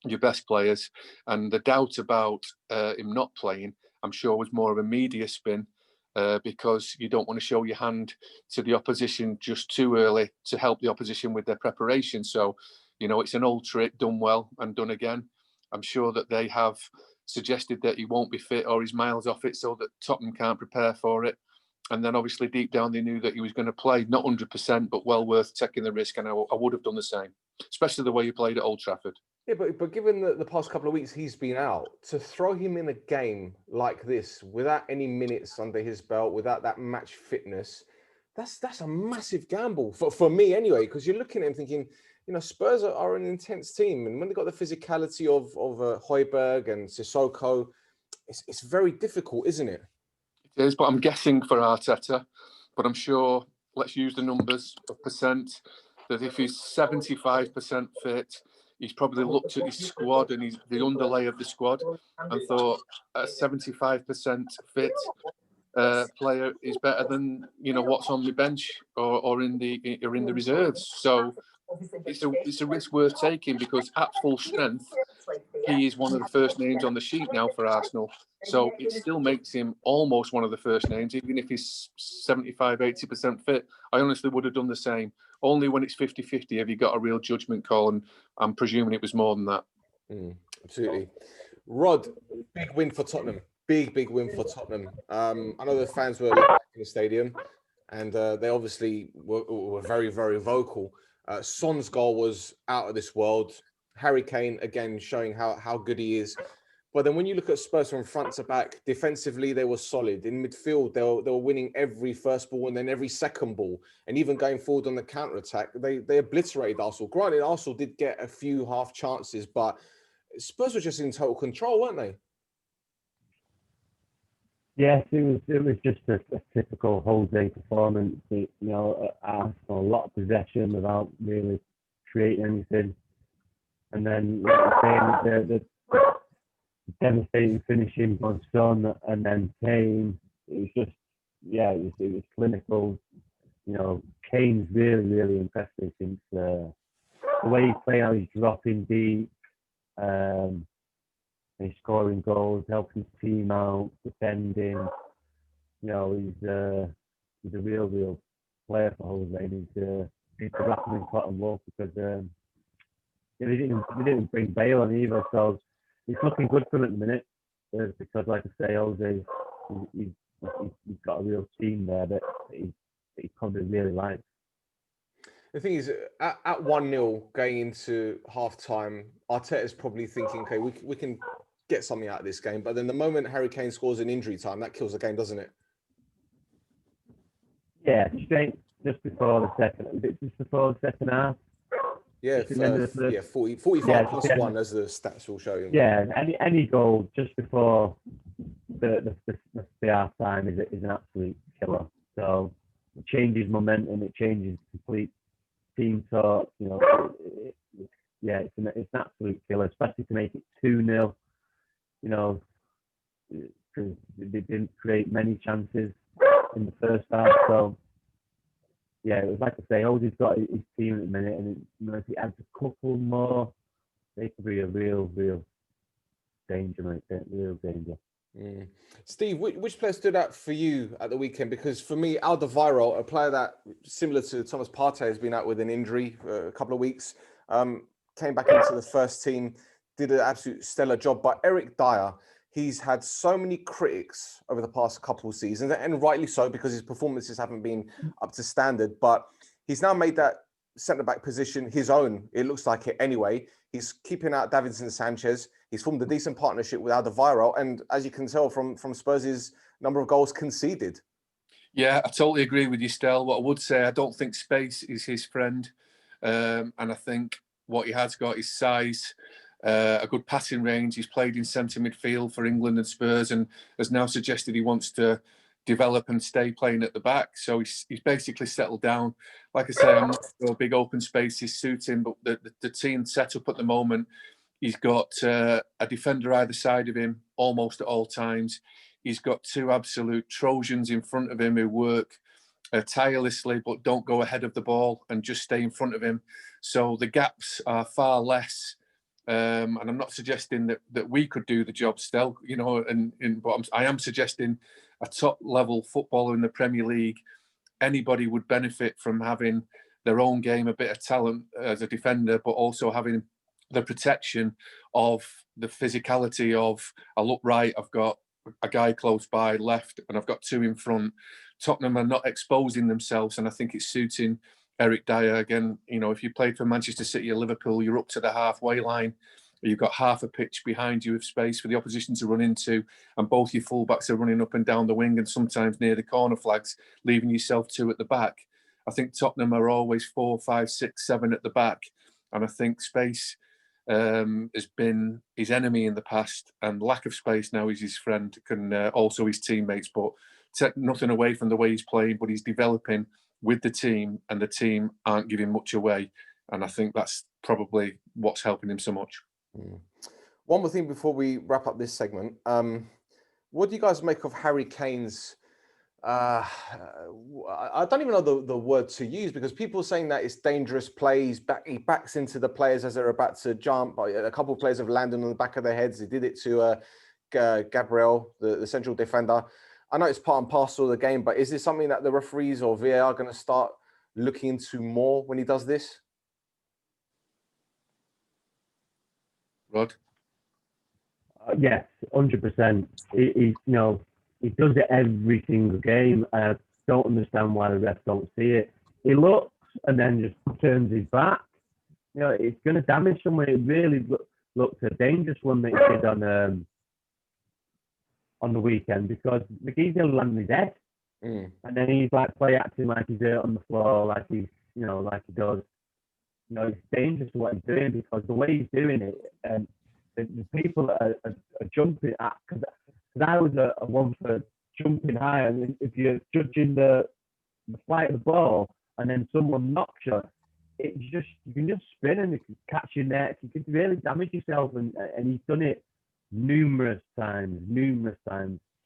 your best players. And the doubt about him not playing, I'm sure, was more of a media spin. Because you don't want to show your hand to the opposition just too early to help the opposition with their preparation. So, it's an old trick done well and done again. I'm sure that they have suggested that he won't be fit or he's miles off it so that Tottenham can't prepare for it. And then obviously deep down they knew that he was going to play, not 100%, but well worth taking the risk. And I would have done the same, especially the way he played at Old Trafford. Yeah, but given the past couple of weeks he's been out, to throw him in a game like this without any minutes under his belt, without that match fitness, that's a massive gamble for me anyway. Because you're looking at him thinking, Spurs are an intense team, and when they got the physicality of Højbjerg and Sissoko, it's very difficult, isn't it? It is, but I'm guessing for Arteta. But I'm sure, let's use the numbers of percent, that if he's 75% fit, he's probably looked at his squad and the underlay of the squad and thought a 75% fit player is better than what's on the bench or in the reserves. So it's a risk worth taking, because at full strength he is one of the first names on the sheet now for Arsenal. So it still makes him almost one of the first names, even if he's 75-80% fit. I honestly would have done the same. Only when it's 50-50 have you got a real judgment call, and I'm presuming it was more than that. Absolutely. Rod, big win for Tottenham. Big win for Tottenham. I know the fans were in the stadium, and they obviously were very, very vocal. Son's goal was out of this world. Harry Kane, again, showing how good he is. But then when you look at Spurs from front to back, defensively, they were solid. In midfield, they were winning every first ball and then every second ball. And even going forward on the counter-attack, they obliterated Arsenal. Granted, Arsenal did get a few half chances, but Spurs were just in total control, weren't they? Yes, it was just a typical Jose performance. Arsenal, a lot of possession without really creating anything. And then, like you're saying, the devastating finishing on Son and then Kane. It was just, it was clinical. Kane's really impressed me since the way he's playing out, he's dropping deep, and he's scoring goals, helping his team out, defending. He's a real player for Jose. And he's a rattling cotton wool, because we didn't bring Bale on either, so it's looking good for him at the minute, because, like I say, Jose, he's got a real team there that he probably really likes. The thing is, at 1-0 going into half-time, Arteta's probably thinking, okay, we can get something out of this game. But then the moment Harry Kane scores in injury time, that kills the game, doesn't it? Yeah, just before the second half. Yeah, 45 plus 1 as the stats will show you. Yeah, any goal just before the half time is an absolute killer. So it changes momentum, it changes complete team talk. It's an absolute killer, especially to make it 2-0. Because they didn't create many chances in the first half. So it was like I say, Jose's got his team at the minute, and if he adds a couple more, they could be a real danger, mate. Real danger. Steve, which player stood out for you at the weekend? Because for me, Alderweireld, a player that, similar to Thomas Partey, has been out with an injury for a couple of weeks, came back into the first team, did an absolute stellar job. But Eric Dyer, he's had so many critics over the past couple of seasons, and rightly so, because his performances haven't been up to standard. But he's now made that centre-back position his own. It looks like it anyway. He's keeping out Davinson Sanchez. He's formed a decent partnership with Alderweireld. And as you can tell from Spurs' number of goals conceded. Yeah, I totally agree with you, Stel. What I would say, I don't think space is his friend. And I think what he has got is size, a good passing range. He's played in centre midfield for England and Spurs, and has now suggested he wants to develop and stay playing at the back. So he's basically settled down. Like I say, I'm not sure big open spaces suit him, but the team set up at the moment, he's got a defender either side of him almost at all times. He's got two absolute Trojans in front of him who work tirelessly but don't go ahead of the ball and just stay in front of him. So the gaps are far less. And I'm not suggesting that we could do the job still, you know, but I am suggesting a top level footballer in the Premier League, anybody would benefit from having their own game, a bit of talent as a defender, but also having the protection of the physicality of, I look right, I've got a guy close by left, and I've got two in front. Tottenham are not exposing themselves, and I think it's suiting Eric Dyer. Again, you know, if you played for Manchester City or Liverpool, you're up to the halfway line. You've got half a pitch behind you of space for the opposition to run into, and both your fullbacks are running up and down the wing and sometimes near the corner flags, leaving yourself two at the back. I think Tottenham are always 4, 5, 6, 7 at the back, and I think space has been his enemy in the past, and lack of space now is his friend, can also his teammates. But take nothing away from the way he's playing, but he's developing with the team, and the team aren't giving much away, and I think that's probably what's helping him so much. One more thing before we wrap up this segment. What do you guys make of Harry Kane's I don't even know the word to use, because people are saying that it's dangerous plays. He backs into the players as they're about to jump. A couple of players have landed on the back of their heads. He did it to Gabriel, the central defender. I know it's part and parcel of the game, but is this something that the referees or VAR are going to start looking into more when he does this? Rod? Yes, 100%. You know, he does it every single game. I don't understand why the refs don't see it. He looks and then just turns his back. You know, it's going to damage someone. It really looked a dangerous one that he did on the weekend, because the geezer landed his head. And then he's like acting like he's hurt on the floor, like he's, you know, like he does. You know, it's dangerous what he's doing, because the way he's doing it, and the people that are jumping at, because I was a one for jumping high, and if you're judging the flight of the ball and then someone knocks you, you can just spin and you can catch your neck. You can really damage yourself, and he's done it numerous times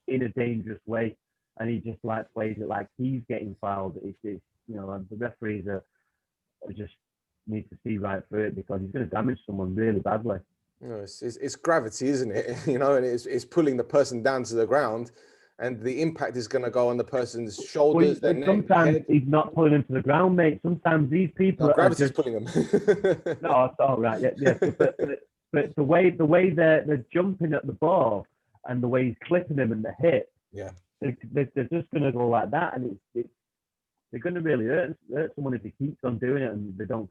in a dangerous way, and he just plays it like he's getting fouled. It's you know, and the referees are just need to see right through it, because he's going to damage someone really badly. No, it's gravity, isn't it? You know, and it's pulling the person down to the ground, and the impact is going to go on the person's shoulders. Well, sometimes he's not pulling them to the ground, mate. Sometimes these people gravity's pulling them. No, it's all right. Yeah. But the way they're jumping at the ball, and the way he's clipping them in the hip, they're just going to go like that, and they're going to really hurt someone if he keeps on doing it and they don't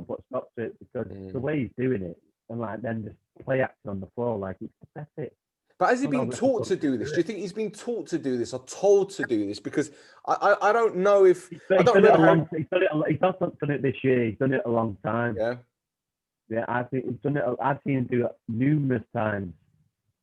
put stop to it, because the way he's doing it, and then just play acting on the floor, like, it's pathetic. But has he been taught to do this? Do you think he's been taught to do this or told to do this? Because I don't know if he's done it this year. He's done it a long time. Yeah. I think he's done it. I've seen him do it numerous times.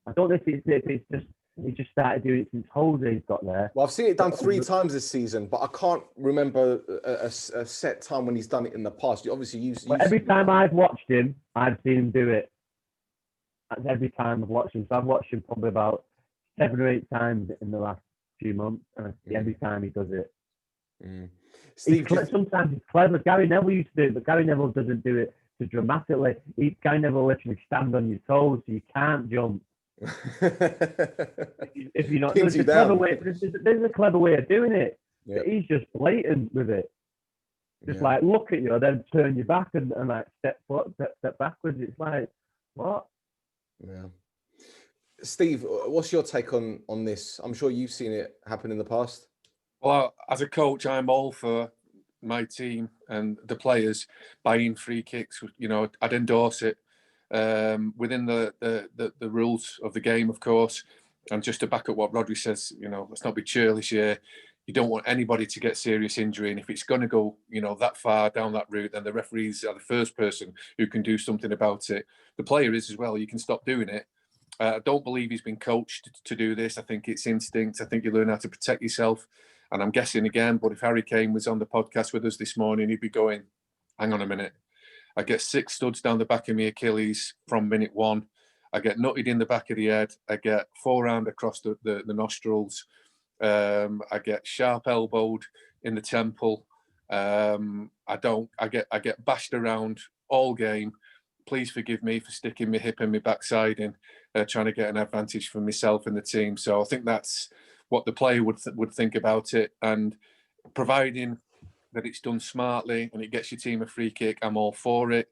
I don't know if it's just he just started doing it since Jose's got there. Well, I've seen it done 3 times this season, but I can't remember a set time when he's done it in the past. Every time I've watched him, I've seen him do it. That's every time I've watched him. So I've watched him probably about 7 or 8 times in the last few months, and every time he does it. Sometimes he's clever. Gary Neville used to do it, but Gary Neville doesn't do it so dramatically. Gary Neville literally stands on your toes, so you can't jump. if you're not, there's a clever way of doing it. But he's just blatant with it. Just like look at you, then turn your back and like step backwards. It's like, what? Yeah. Steve, what's your take on this? I'm sure you've seen it happen in the past. Well, as a coach, I'm all for my team and the players buying free kicks. You know, I'd endorse it within the rules of the game, of course. And just to back up what Rhodri says, you know, let's not be churlish here. You don't want anybody to get serious injury, and if it's going to go, you know, that far down that route, then the referees are the first person who can do something about it. The player is as well. You can stop doing it. I don't believe he's been coached to do this. I think it's instinct. I think you learn how to protect yourself. And I'm guessing again, but if Harry Kane was on the podcast with us this morning, he'd be going, hang on a minute. I get 6 studs down the back of my Achilles from minute 1. I get nutted in the back of the head. I get 4 round across the nostrils. I get sharp elbowed in the temple. I get bashed around all game. Please forgive me for sticking my hip and my backside in, trying to get an advantage for myself and the team. So I think that's what the player would think about it, and providing that it's done smartly and it gets your team a free kick, I'm all for it.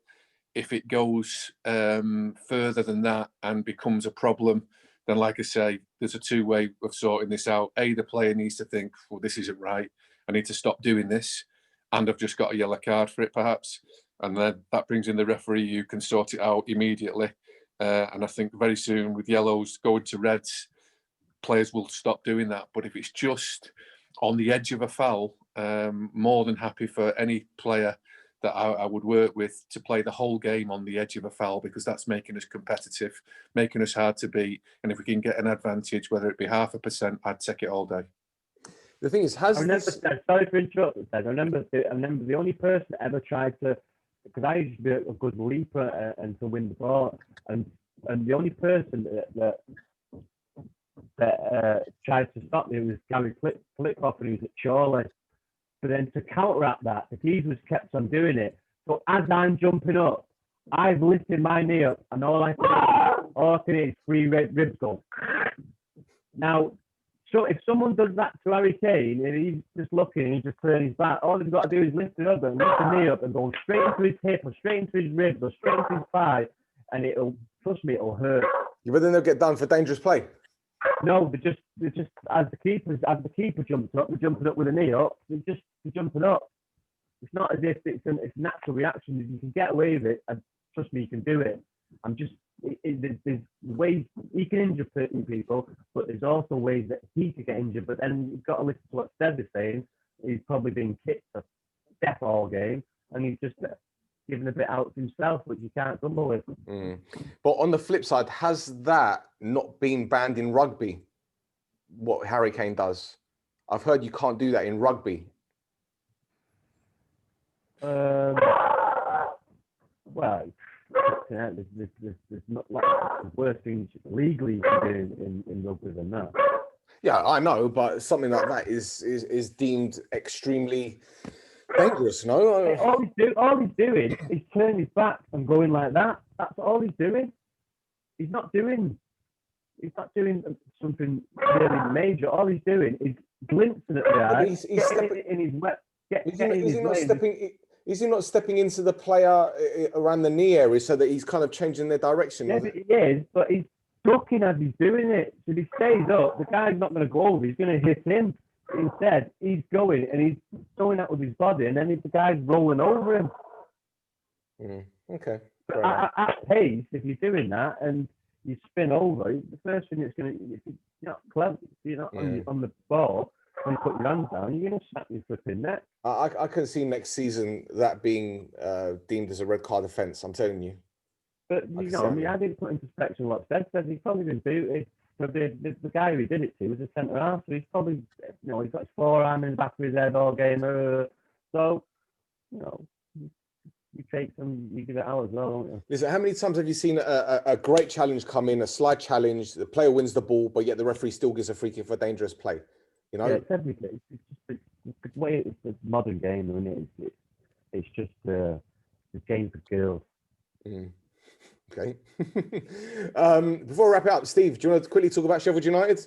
If it goes further than that and becomes a problem, then like I say, there's a two-way of sorting this out. The player needs to think, well, this isn't right. I need to stop doing this, and I've just got a yellow card for it, perhaps. And then that brings in the referee who can sort it out immediately. And I think very soon, with yellows going to reds, players will stop doing that. But if it's just on the edge of a foul, more than happy for any player that I would work with to play the whole game on the edge of a foul, because that's making us competitive, making us hard to beat. And if we can get an advantage, whether it be 0.5%, I'd take it all day. The thing is, sorry for interrupting, Ted. I remember the only person that ever tried to, because I used to be a good leaper and to win the ball, and the only person that tried to stop me was Gary Flitcroft, and he was at Chorley. But then to counteract that, the geezers kept on doing it. So as I'm jumping up, I've lifted my knee up, and all I can hear is 3 red ribs go. Now, so if someone does that to Harry Kane, and he's just looking, and he's just turning his back, all he's got to do is lift it up and lift the knee up and go straight into his hip or straight into his ribs or straight into his thigh, and trust me, it'll hurt. But then they'll get done for dangerous play. No, they're just as the keeper jumps up, they're jumping up with a knee up. They're jumping up. It's not as if it's a natural reaction. You can get away with it, and trust me, you can do it. There's ways he can injure people, but there's also ways that he could get injured. But then you've got to listen to what Stel is saying. He's probably been kicked to death all game, and he's just given a bit out to himself, which you can't grumble with. But on the flip side, has that not been banned in rugby? What Harry Kane does? I've heard you can't do that in rugby. Well, there's not like worse things legally you can do in rugby than that. Yeah, I know, but something like that is deemed extremely dangerous, no? All he's doing is turning his back and going like that. That's all he's doing. He's not doing something really major. All he's doing is glimpsing at the eye, he's stepping in his wet. Is he not stepping into the player around the knee area so that he's kind of changing their direction? Yeah, he is, but he's ducking as he's doing it. So if he stays up, the guy's not going to go over. He's going to hit him. Instead, he's going and he's throwing out with his body, and then the guy's rolling over him. Okay. At pace, if you're doing that and you spin over, the first thing it's going to, if you're not clever, if you're not on the ball, when you put your hands down, you're going to snap your flipping neck. I can see next season that being deemed as a red card offence, I'm telling you. But, I didn't put into perspective what Stel says. He's probably been booted. But the guy who did it to was a centre half, so he's probably, he's got his forearm in the back of his head all game. So, you take them, you give it out as well, don't you? Listen, how many times have you seen a great challenge come in, a slide challenge, the player wins the ball, but yet the referee still gives a free kick for dangerous play? Yeah, it's everything. It's the way it's a modern game, isn't it? It's just a game for girls. Okay. Before I wrap it up, Steve, do you want to quickly talk about Sheffield United?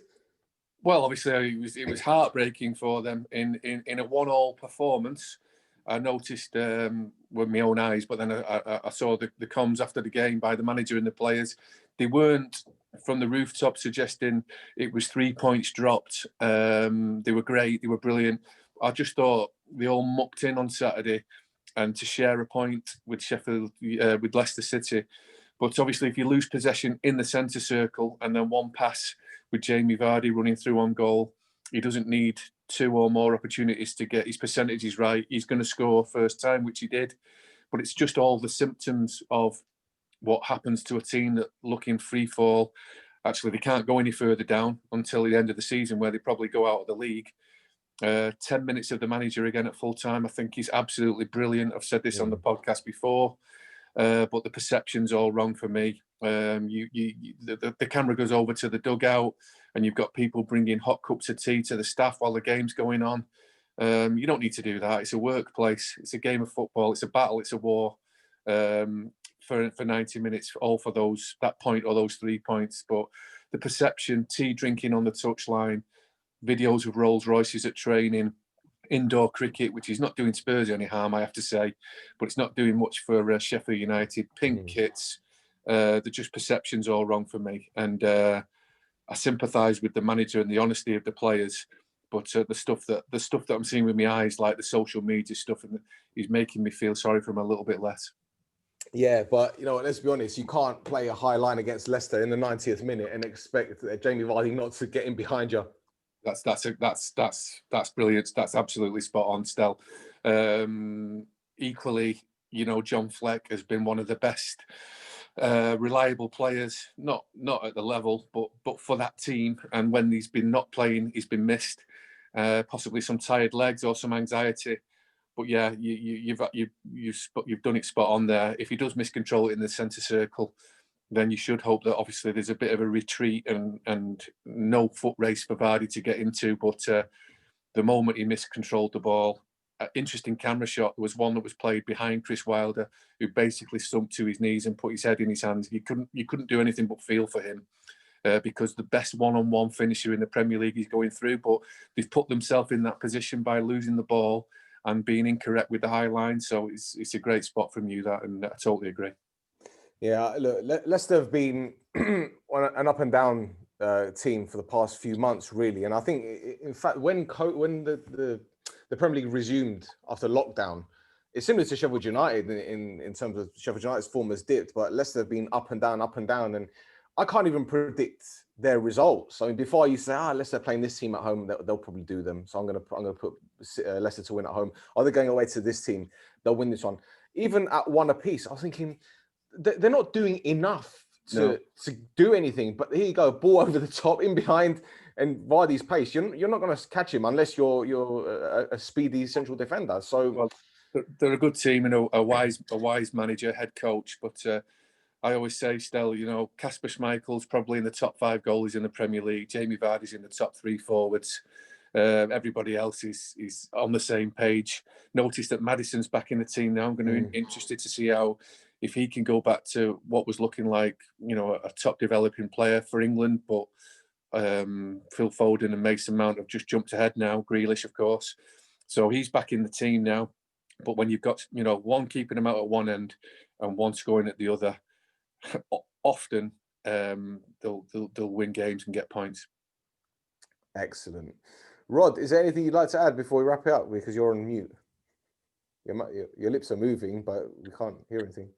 Well, obviously, it was heartbreaking for them in a 1-1 performance. I noticed with my own eyes, but then I saw the comms after the game by the manager and the players. They weren't from the rooftop suggesting it was 3 points dropped. They were great. They were brilliant. I just thought they all mucked in on Saturday, and to share a point with Sheffield, with Leicester City. But obviously, if you lose possession in the centre circle and then one pass with Jamie Vardy running through on goal, he doesn't need 2 or more opportunities to get his percentages right. He's going to score first time, which he did. But it's just all the symptoms of what happens to a team that look in free fall. Actually, they can't go any further down until the end of the season, where they probably go out of the league. 10 minutes of the manager again at full time, I think he's absolutely brilliant. I've said this on the podcast before, but the perception's all wrong for me. The camera goes over to the dugout, and you've got people bringing hot cups of tea to the staff while the game's going on. You don't need to do that. It's a workplace. It's a game of football. It's a battle. It's a war. For 90 minutes, all for that point or those 3 points. But the perception, tea drinking on the touchline, videos of Rolls Royces at training, indoor cricket, which is not doing Spurs any harm, I have to say, but it's not doing much for Sheffield United. Pink kits, they're just perceptions all wrong for me. And I sympathise with the manager and the honesty of the players. But the stuff that I'm seeing with my eyes, like the social media stuff, is making me feel sorry for him a little bit less. Yeah, but let's be honest. You can't play a high line against Leicester in the 90th minute and expect Jamie Vardy not to get in behind you. That's brilliant. That's absolutely spot on, Stel. Equally, John Fleck has been one of the best reliable players. Not at the level, but for that team. And when he's been not playing, he's been missed. Possibly some tired legs or some anxiety. But yeah, you've done it spot on there. If he does miscontrol it in the centre circle, then you should hope that obviously there's a bit of a retreat and no foot race for Vardy to get into. But the moment he miscontrolled the ball, interesting camera shot. There was one that was played behind Chris Wilder, who basically sunk to his knees and put his head in his hands. You couldn't do anything but feel for him. Because the best one-on-one finisher in the Premier League is going through, but they've put themselves in that position by losing the ball and being incorrect with the high line. So it's a great spot from you, that, and I totally agree. Yeah, look, Leicester have been on an up and down team for the past few months, really. And I think, in fact, when the Premier League resumed after lockdown, it's similar to Sheffield United in terms of Sheffield United's form has dipped, but Leicester have been up and down. And I can't even predict their results. I mean, before you say, Leicester playing this team at home, they'll probably do them. So I'm gonna put Leicester to win at home. Are they going away to this team? They'll win this one. Even at one apiece, I was thinking they're not doing enough to do anything. But here you go, ball over the top, in behind, and Vardy's pace. You're not going to catch him unless you're a speedy central defender. So they're a good team and a wise manager, head coach, but. I always say, Stel, Kasper Schmeichel's probably in the top 5 goalies in the Premier League. Jamie Vardy's in the top 3 forwards. Everybody else is on the same page. Notice that Maddison's back in the team now. I'm going to be interested to see if he can go back to what was looking like, a top developing player for England. But Phil Foden and Mason Mount have just jumped ahead now. Grealish, of course. So he's back in the team now. But when you've got, one keeping him out at one end and one scoring at the other, often they'll win games and get points. Excellent. Rod, is there anything you'd like to add before we wrap it up? Because you're on mute. Your lips are moving, but we can't hear anything.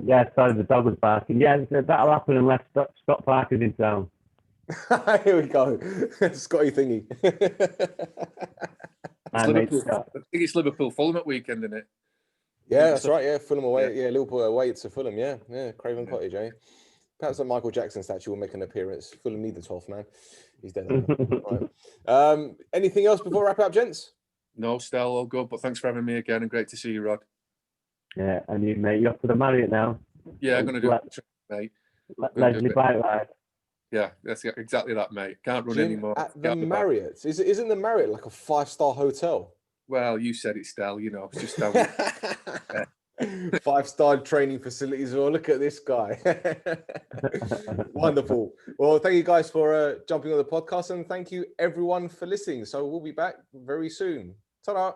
Yeah, sorry, the dog was barking. Yeah, that'll happen unless Scott Parker's in town. Here we go. Scotty thingy. I think it's Liverpool Fulham at weekend, isn't it? Yeah, that's right. Yeah, Fulham away. Yeah, Liverpool away to Fulham. Yeah, Craven Cottage, eh? Perhaps a Michael Jackson statue will make an appearance. Fulham need the 12th man. He's dead. Right. Anything else before we wrap it up, gents? No, Stel, all good. But thanks for having me again, and great to see you, Rod. Yeah, and you, mate, you're off to the Marriott now. Yeah, I'm going to do it, mate. Leslie Bike Ride. Yeah, that's exactly that, mate. Can't run anymore. At the Marriott? Isn't the Marriott like a 5-star hotel? Well, you said it, Stel. It's just down. 5-star training facilities. Oh, look at this guy. Wonderful. Well, thank you guys for jumping on the podcast, and thank you everyone for listening. So we'll be back very soon. Ta-da.